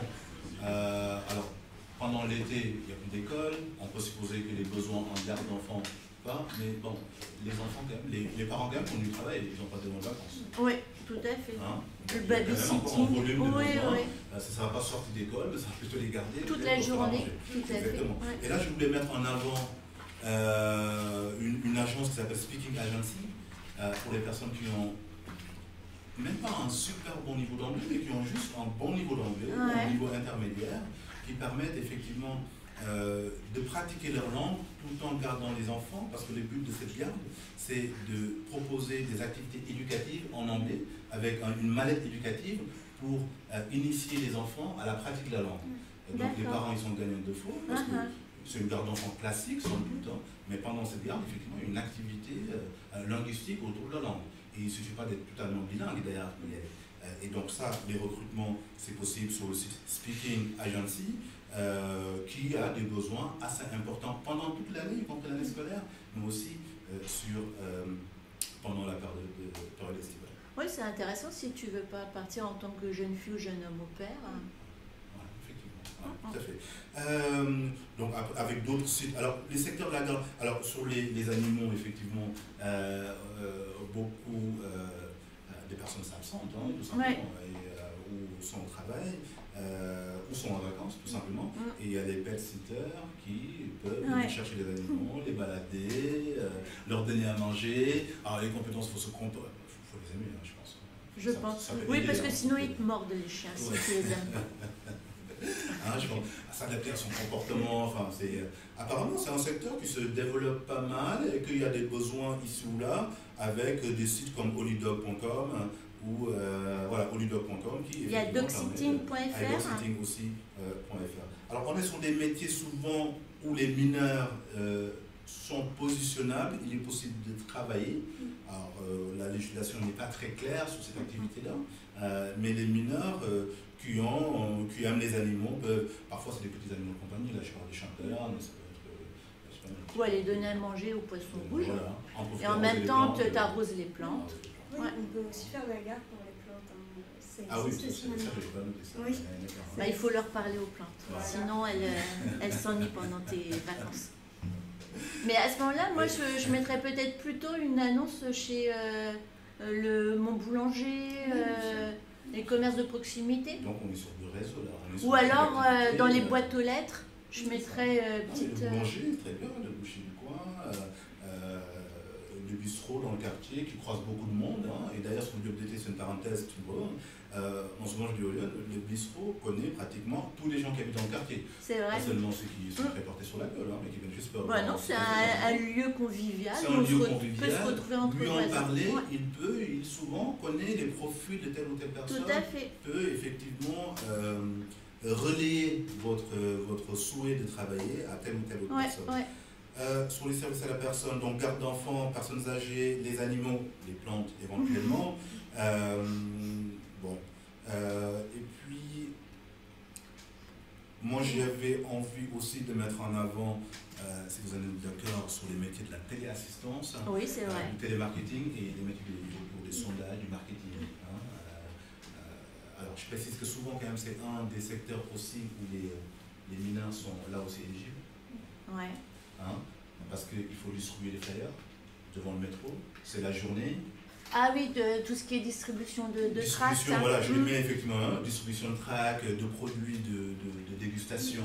alors pendant l'été, il n'y a plus d'école, on peut supposer que les besoins en garde d'enfants pas, mais bon, les enfants quand même, les parents quand même font du travail, ils n'ont pas de bonnes vacances. Oui, tout à fait. Le babysitting, ça ne sera pas sorti d'école, mais ça va plutôt les garder. Toute la journée, tout à fait. Exactement. Et là, je voulais mettre en avant une agence qui s'appelle Speaking Agency, pour les personnes qui ont même pas un super bon niveau d'anglais, mais qui ont juste un bon niveau d'anglais, un niveau intermédiaire, qui permettent effectivement de pratiquer leur langue tout en gardant les enfants, parce que le but de cette garde, c'est de proposer des activités éducatives en anglais, avec une mallette éducative pour initier les enfants à la pratique de la langue. Donc les parents, ils sont gagnants de faux, parce que c'est une garde d'enfants classique, sans doute, mais pendant cette garde, effectivement, il y a une activité linguistique autour de la langue. Et il ne suffit pas d'être totalement bilingue d'ailleurs. Et donc ça, les recrutements, c'est possible sur le site Speaking Agency, qui a des besoins assez importants pendant toute l'année, y compris l'année scolaire, mais aussi pendant la période estivale. Oui, c'est intéressant si tu ne veux pas partir en tant que jeune fille ou jeune homme au père. Tout à fait. Donc avec d'autres sites, alors les secteurs de la garde, alors sur les animaux effectivement, beaucoup des personnes s'absentent, tout simplement, ou sont au travail, ou sont en vacances tout simplement, et il y a des pet sitters qui peuvent venir chercher les animaux, les balader, leur donner à manger. Alors les compétences, il faut les aimer, je pense. Je pense. Oui, parce que sinon ils te mordent les chiens si tu les aimes pas. Je pense s'adapter à son comportement, apparemment c'est un secteur qui se développe pas mal et qu'il y a des besoins ici ou là avec des sites comme holidog.com ou holidog.com qui il y a dogsitting.fr dogsitting aussi .fr. Alors on est sur des métiers souvent où les mineurs sont positionnables, il est possible de travailler. Alors, la législation n'est pas très claire sur cette activité-là, mais les mineurs qui aiment les animaux peuvent, parfois c'est des petits animaux de compagnie, là je parle des chanteurs, mais ça peut être... Ou aller donner à manger aux poissons rouges. Voilà. Et en même temps, tu arroses les plantes. Oui, on peut aussi faire la garde pour les plantes. Ah oui, ça, aussi j'ai pas noté ça. Oui. Bah, il faut leur parler aux plantes, sinon elles s'ennuient pendant tes vacances. Mais à ce moment-là, moi je mettrais peut-être plutôt une annonce chez mon boulanger, les commerces de proximité. Donc on est sur du réseau là. Ou alors dans les boîtes aux lettres, je mettrais petite... Le boulanger, très bien, le boucher du coin, le bistrot dans le quartier qui croise beaucoup de monde. Hein. Et d'ailleurs, sur le job d'été, c'est une parenthèse, tu vois. En ce moment, je dis au lieu, le bistrot connaît pratiquement tous les gens qui habitent dans le quartier. C'est vrai. Pas seulement ceux qui sont très portés sur la gueule, hein, mais qui viennent juste pour... non, c'est un lieu convivial. C'est un lieu convivial. Peut se retrouver entre lui en voisins. parler, il souvent connaît les profils de telle ou telle personne. Tout à fait. Peut effectivement relayer votre souhait de travailler à telle ou telle autre personne. Ouais. Sur les services à la personne, donc garde d'enfants, personnes âgées, les animaux, les plantes éventuellement. Et puis, moi j'avais envie aussi de mettre en avant, si vous êtes d'accord, sur les métiers de la téléassistance, oui, c'est vrai. du télémarketing et les métiers autour des sondages, du marketing. Alors je précise que souvent quand même c'est un des secteurs aussi où les mineurs sont là aussi éligibles. Ouais. Parce qu'il faut distribuer les flyers devant le métro, c'est la journée. Ah oui, de tout ce qui est distribution de tracts. Voilà, je les mets effectivement, distribution de tracts, de produits de dégustation,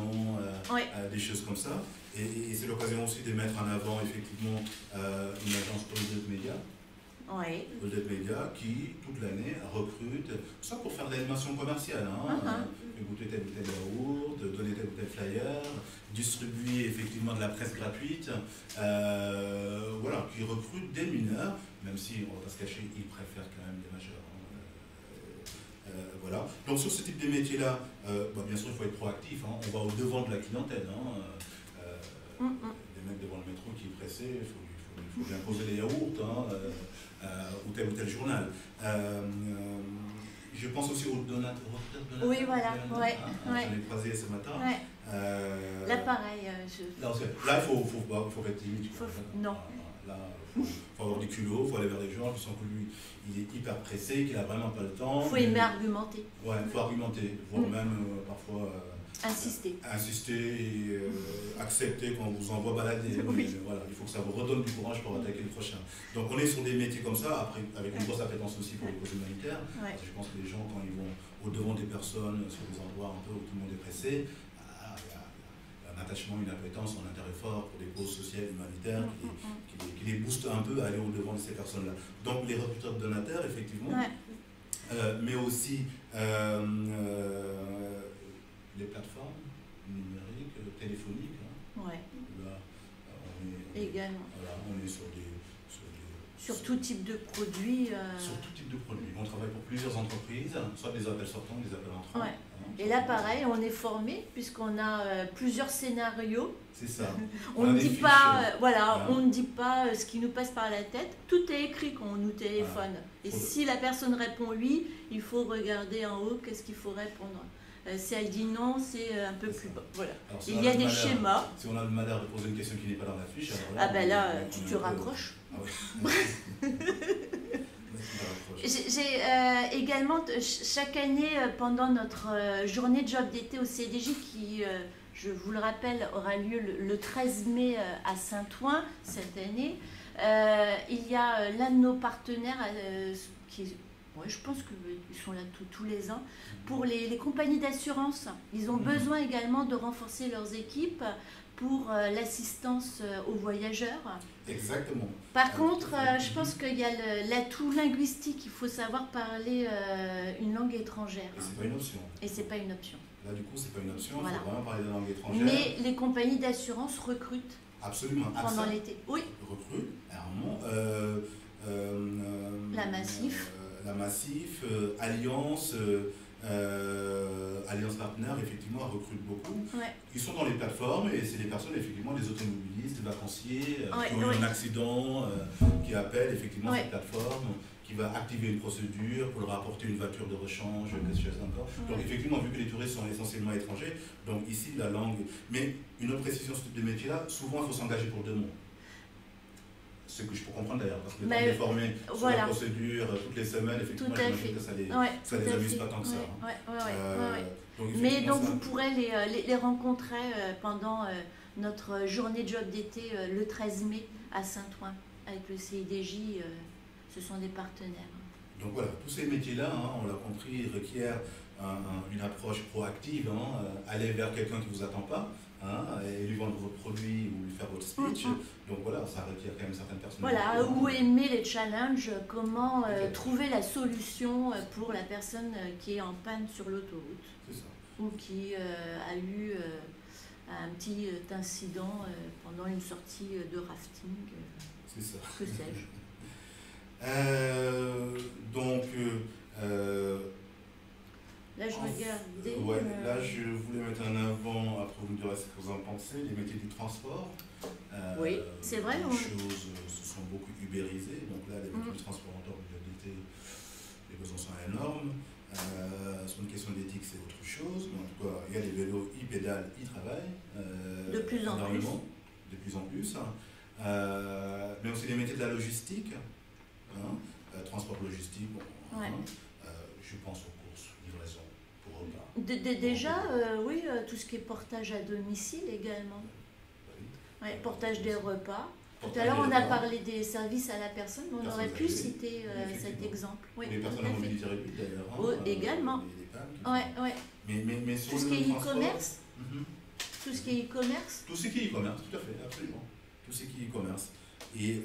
des choses comme ça. Et c'est l'occasion aussi de mettre en avant effectivement une agence All Media. Oui. All Media qui, toute l'année, recrute, ça pour faire de l'animation commerciale, goûter tel ou tel yaourt, donner tel ou tel flyer, distribuer effectivement de la presse gratuite, voilà, qui recrute des mineurs, même si, on ne va pas se cacher, ils préfèrent quand même des majeurs. Voilà. Donc sur ce type de métier-là, bien sûr, il faut être proactif, on va au-devant de la clientèle. Des mecs devant le métro qui est pressé, il faut bien poser les yaourts, ou tel journal. Je pense aussi aux donateurs. Oui, voilà. Je l'ai croisé ce matin. Là, pareil. Là, il faut être timide. Non. Là, il faut avoir des culots, il faut aller vers des gens qui sont que lui, il est hyper pressé, qu'il n'a vraiment pas le temps. Il faut aimer argumenter. Ouais, il faut argumenter, voire même parfois... Insister et accepter qu'on vous envoie balader. Oui. Mais, voilà, il faut que ça vous redonne du courage pour attaquer le prochain. Donc on est sur des métiers comme ça, après avec une grosse appétence aussi pour les causes humanitaires. Je pense que les gens, quand ils vont au-devant des personnes, sur des endroits un peu où tout le monde est pressé, il y a un attachement, une appétence, un intérêt fort pour des causes sociales, humanitaires, qui les boostent un peu à aller au-devant de ces personnes-là. Donc les recruteurs de donateurs, effectivement, mais aussi les plateformes numériques, téléphoniques. Là, également. Voilà, on est sur tout type de produits. Sur tout type de produits. On travaille pour plusieurs entreprises, soit des appels sortants, des appels entrants. Et là, pareil, on est formé puisqu'on a plusieurs scénarios. C'est ça. On ne dit pas, on ne dit pas ce qui nous passe par la tête. Tout est écrit quand on nous téléphone. Et si la personne répond oui, il faut regarder en haut qu'est-ce qu'il faut répondre. Si elle dit non, c'est un peu plus bas. Voilà. Alors, il y a des schémas. Si on a le malheur de poser une question qui n'est pas dans la fiche, tu te raccroches. J'ai également, chaque année, pendant notre journée de job d'été au CDJ, qui, je vous le rappelle, aura lieu le 13 mai à Saint-Ouen cette année, il y a l'un de nos partenaires qui je pense qu'ils sont là tous les ans. Pour les compagnies d'assurance, ils ont besoin également de renforcer leurs équipes pour l'assistance aux voyageurs. Exactement. Par contre, je pense qu'il y a l'atout linguistique. Il faut savoir parler une langue étrangère. Et c'est pas une option. Et c'est pas une option. Là, du coup, c'est pas une option. Il faut vraiment parler de langue étrangère. Mais les compagnies d'assurance recrutent. Absolument. Pendant l'été. Oui. Recrutent. La Massif. La Massif, Alliance, Alliance Partenaire, effectivement, recrute beaucoup. Ouais. Ils sont dans les plateformes et c'est des personnes, effectivement, des automobilistes, des vacanciers qui ont eu un accident, qui appellent effectivement cette plateforme, qui va activer une procédure pour leur apporter une voiture de rechange, quelque chose encore. Donc effectivement, vu que les touristes sont essentiellement étrangers, donc ici la langue... Mais une autre précision sur ce type de métier-là, souvent il faut s'engager pour 2 mois. Ce que je peux comprendre d'ailleurs, parce que le temps de former sur la procédure toutes les semaines, effectivement, j'imagine que ça les amuse pas tant que ça. Mais donc vous pourrez les rencontrer pendant notre journée de job d'été le 13 mai à Saint-Ouen avec le CIDJ. Ce sont des partenaires. Donc voilà, tous ces métiers-là, on l'a compris, requièrent une approche proactive, aller vers quelqu'un qui ne vous attend pas, et lui vendre votre produit ou lui faire votre speech. Donc voilà, ça requiert quand même certaines personnes. Voilà, ou aimer les challenges, comment trouver la solution pour la personne qui est en panne sur l'autoroute. C'est ça. Ou qui a eu un petit incident pendant une sortie de rafting. C'est ça. Que sais-je. Donc, là je regardais. Ouais, là je voulais mettre en avant, après vous me direz ce que vous en pensez, les métiers du transport. Oui, c'est vrai. Les choses se sont beaucoup ubérisées, donc là les métiers du transport en termes d'utilité, les besoins sont énormes. Sur une question d'éthique, c'est autre chose, mais en tout cas, il y a les vélos, ils pédalent, ils travaillent. De plus en plus. De plus en plus. Mais aussi les métiers de la logistique. Transport logistique, je pense aux courses, livraison pour repas. Déjà, oui, tout ce qui est portage à domicile également. Portage des repas. Tout à l'heure, on a parlé des services à la personne, mais on aurait pu citer cet exemple. Oui, les personnes à mobilité réduite d'ailleurs. Également. Mais tout ce qui est e-commerce. Tout ce qui est e-commerce. Tout ce qui est e-commerce, tout à fait, absolument. Tout ce qui est e-commerce. Et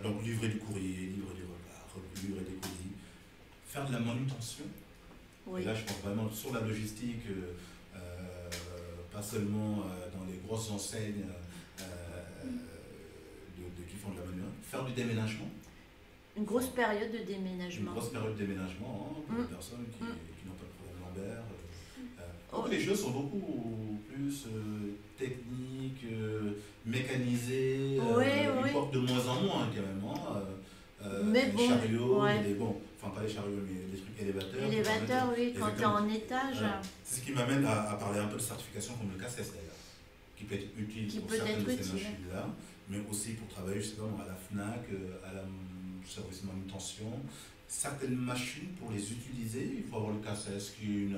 donc livrer du courrier, livrer du repas, livrer des colis, faire de la manutention. Et là je pense vraiment sur la logistique, pas seulement dans les grosses enseignes qui font de la manutention, faire du déménagement. Une grosse période de déménagement. Une grosse période de déménagement pour les personnes qui n'ont pas de problème lombaire. Donc les choses sont beaucoup plus techniques, mécanisées, ils portent de moins en moins quand même. Mais les chariots, enfin pas les chariots, mais les trucs élévateurs. Élévateurs, oui, quand tu es en étage. C'est ce qui m'amène à parler un peu de certification comme le CACES d'ailleurs, qui peut être utile pour certaines de ces machines-là, mais aussi pour travailler justement à la FNAC, à la service de manutention. Certaines machines, pour les utiliser, il faut avoir le CACES qui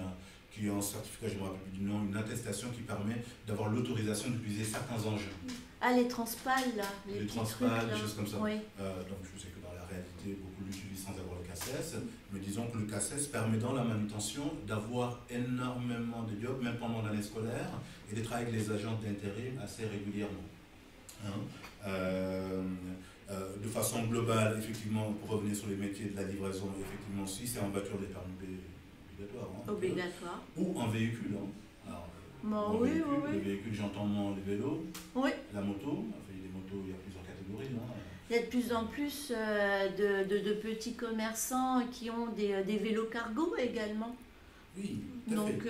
est un certificat, je ne me rappelle plus du nom, une attestation qui permet d'avoir l'autorisation d'utiliser certains engins. Ah, les transpales, là. Les transpales, des choses comme ça. Oui. Donc je sais que dans la réalité, beaucoup l'utilisent sans avoir le CACES, mais disons que le CACES permet dans la manutention d'avoir énormément de jobs, même pendant l'année scolaire, et de travailler avec les agents d'intérim assez régulièrement. De façon globale, effectivement, pour revenir sur les métiers de la livraison, effectivement, si c'est en voiture, les permis B obligatoire. Ou en véhicule. Les véhicules, j'entends moins les vélos, la moto, enfin, les motos, il y a plusieurs catégories. Il y a de plus en plus de petits commerçants qui ont des vélos cargo également. Oui, donc,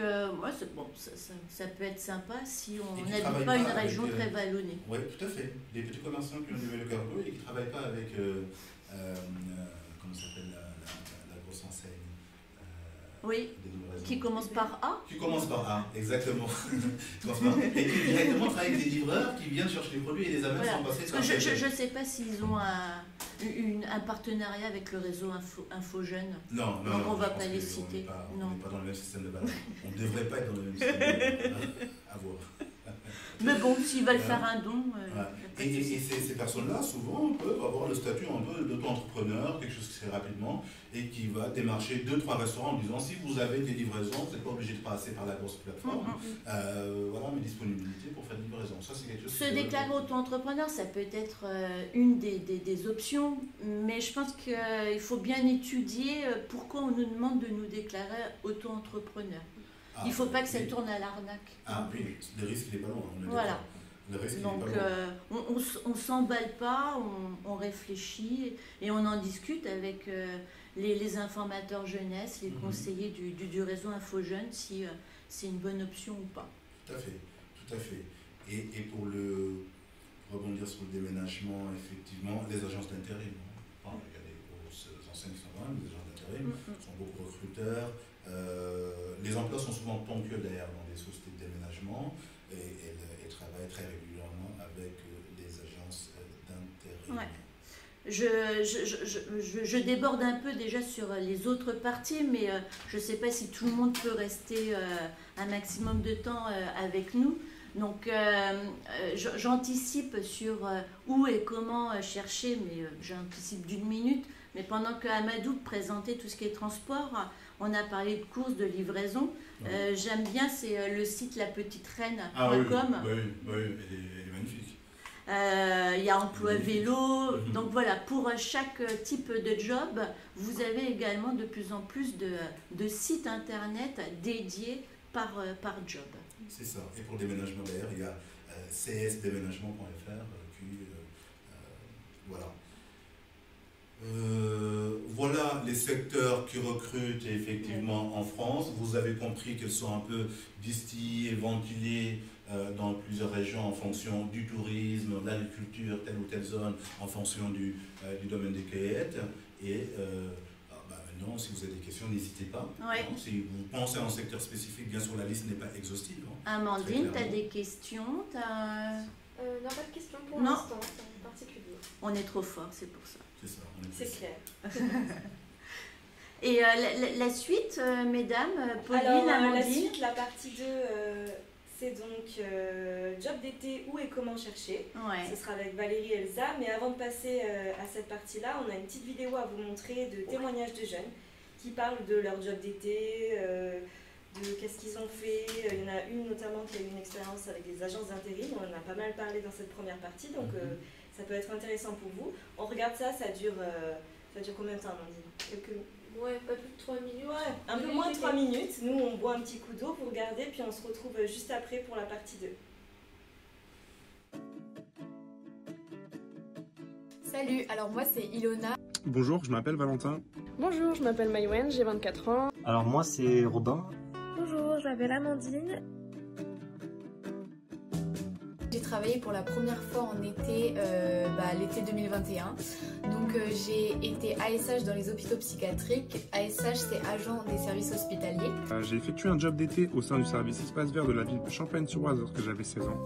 ça peut être sympa si on n'habite pas une région très vallonnée. Oui, tout à fait. Les petits commerçants qui ont des vélos cargo et qui ne travaillent pas avec, comment s'appelle la grosse enseigne. Qui commence par A. Qui commence par A, exactement. Et qui directement travaille avec des livreurs qui viennent chercher les produits et les amènent sans passer par je ne sais pas s'ils ont un partenariat avec le réseau InfoJeune. Non, on ne va pas les citer. On n'est pas dans le même système de balade. On ne devrait pas être dans le même système de balade. À voir. Mais bon, s'ils veulent faire un don... Et ces personnes-là, souvent, peuvent avoir le statut un peu d'auto-entrepreneur, quelque chose qui se fait rapidement, et qui va démarcher 2-3 restaurants en disant si vous avez des livraisons, vous n'êtes pas obligé de passer par la grosse plateforme. Voilà mes disponibilités pour faire des livraisons. Ça, c'est quelque chose. Se déclarer auto-entrepreneur, ça peut être une des options, mais je pense qu'il faut bien étudier pourquoi on nous demande de nous déclarer auto-entrepreneur. Il ne faut pas que ça tourne à l'arnaque. Ah oui, le risque, il n'est pas loin. Voilà. Donc on ne s'emballe pas, on réfléchit et on en discute avec les informateurs jeunesse, les conseillers du réseau Info Jeunes, si c'est une bonne option ou pas. Tout à fait, tout à fait. Et pour rebondir sur le déménagement, effectivement, les agences d'intérim. Il y a des grosses enseignes qui sont quand même des agences d'intérim, sont beaucoup recruteurs. Les emplois sont souvent ponctuels d'ailleurs dans des sociétés de déménagement et travaillent très régulièrement avec les agences d'intérim. Ouais. Je déborde un peu déjà sur les autres parties, mais je ne sais pas si tout le monde peut rester un maximum de temps avec nous. Donc j'anticipe sur où et comment chercher, mais j'anticipe d'1 minute. Mais pendant que Amadou présentait tout ce qui est transport, on a parlé de courses, de livraison. J'aime bien, c'est le site lapetitreine.com. Ah oui, elle est magnifique. Il y a emploi vélo. Donc voilà, pour chaque type de job, vous avez également de plus en plus de sites internet dédiés par job. C'est ça. Et pour le déménagement d'ailleurs, il y a csdéménagement.fr voilà. Voilà les secteurs qui recrutent effectivement en France. Vous avez compris qu'elles sont un peu distillées, ventilées dans plusieurs régions en fonction du tourisme, de l'agriculture, telle ou telle zone, en fonction du domaine des cueillettes. Et maintenant, si vous avez des questions, n'hésitez pas. Ouais. Hein, si vous pensez à un secteur spécifique, bien sûr la liste n'est pas exhaustive. Hein, Amandine, tu as des questions? Non, pas de questions pour l'instant, en particulier. On est trop fort, c'est pour ça. C'est ça, c'est clair. Et la suite, mesdames, Pauline, alors, Amandine. La suite, la partie 2, c'est donc job d'été, où et comment chercher. Ouais. Ce sera avec Valérie et Elsa. Mais avant de passer à cette partie-là, on a une petite vidéo à vous montrer de témoignages de jeunes qui parlent de leur job d'été, de qu'est-ce qu'ils ont fait. Il y en a une notamment qui a eu une expérience avec les agences d'intérim. On en a pas mal parlé dans cette première partie, donc ça peut être intéressant pour vous. On regarde ça, ça dure combien de temps, Amandine? Ouais, pas plus de 3 minutes. Ouais, un peu moins de 3 minutes. Nous, on boit un petit coup d'eau, vous regardez, puis on se retrouve juste après pour la partie 2. Salut, alors moi c'est Ilona. Bonjour, je m'appelle Valentin. Bonjour, je m'appelle Maïwen, j'ai 24 ans. Alors moi c'est Robin. Bonjour, je m'appelle Amandine. J'ai travaillé pour la première fois en été, l'été 2021. Donc j'ai été ASH dans les hôpitaux psychiatriques. ASH c'est agent des services hospitaliers. J'ai effectué un job d'été au sein du service Espace Vert de la ville de Champagne-sur-Oise lorsque j'avais 16 ans.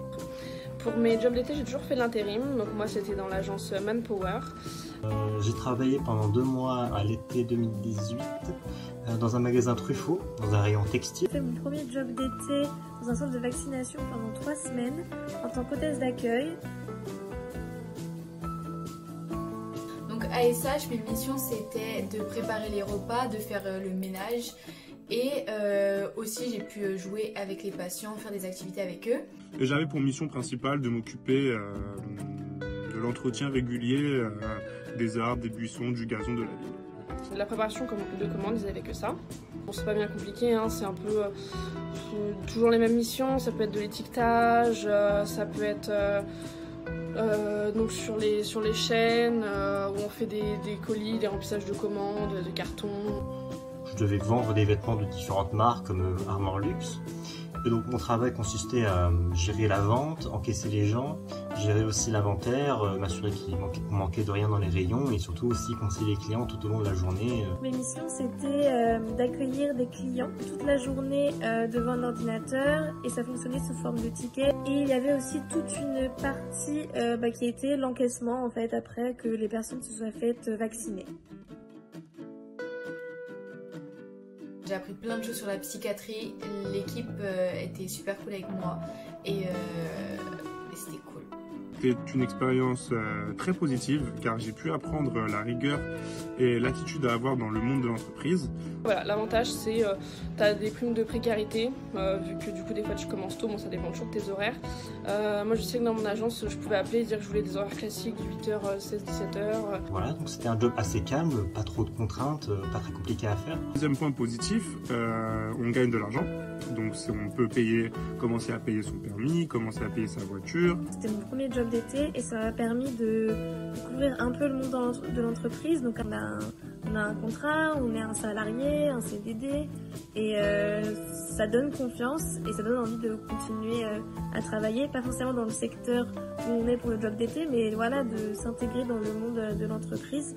Pour mes jobs d'été, j'ai toujours fait de l'intérim. Donc moi c'était dans l'agence Manpower. J'ai travaillé pendant 2 mois à l'été 2018 dans un magasin Truffaut, dans un rayon textile. J'ai fait mon premier job d'été dans un centre de vaccination pendant 3 semaines en tant qu'hôtesse d'accueil. Donc ASH, mes missions c'était de préparer les repas, de faire le ménage et aussi j'ai pu jouer avec les patients, faire des activités avec eux. Et j'avais pour mission principale de m'occuper de l'entretien régulier des arbres, des buissons, du gazon de la ville. La préparation de commandes, ils avaient que ça. Bon, c'est pas bien compliqué, hein, c'est un peu toujours les mêmes missions, ça peut être de l'étiquetage, ça peut être donc sur les chaînes où on fait des colis, des remplissages de commandes, de cartons. Je devais vendre des vêtements de différentes marques comme Armor Luxe. Et donc mon travail consistait à gérer la vente, encaisser les gens, gérer aussi l'inventaire, m'assurer qu'il manquait de rien dans les rayons et surtout aussi conseiller les clients tout au long de la journée. Mes missions c'était d'accueillir des clients toute la journée devant l'ordinateur et ça fonctionnait sous forme de tickets. Et il y avait aussi toute une partie qui était l'encaissement en fait après que les personnes se soient faites vacciner. J'ai appris plein de choses sur la psychiatrie, l'équipe était super cool avec moi et c'était cool. C'était une expérience très positive car j'ai pu apprendre la rigueur et l'attitude à avoir dans le monde de l'entreprise. Voilà, l'avantage c'est tu as des primes de précarité, vu que du coup des fois tu commences tôt, bon ça dépend toujours de tes horaires. Moi je sais que dans mon agence je pouvais appeler et dire que je voulais des horaires classiques, 8h, 16-17h. Voilà, donc c'était un job assez calme, pas trop de contraintes, pas très compliqué à faire. Deuxième point positif, on gagne de l'argent. Donc on peut commencer à payer son permis, commencer à payer sa voiture. C'était mon premier job d'été et ça m'a permis de découvrir un peu le monde de l'entreprise. Donc on a un contrat, on est un salarié, un CDD et ça donne confiance et ça donne envie de continuer à travailler, pas forcément dans le secteur où on est pour le job d'été, mais voilà, de s'intégrer dans le monde de l'entreprise.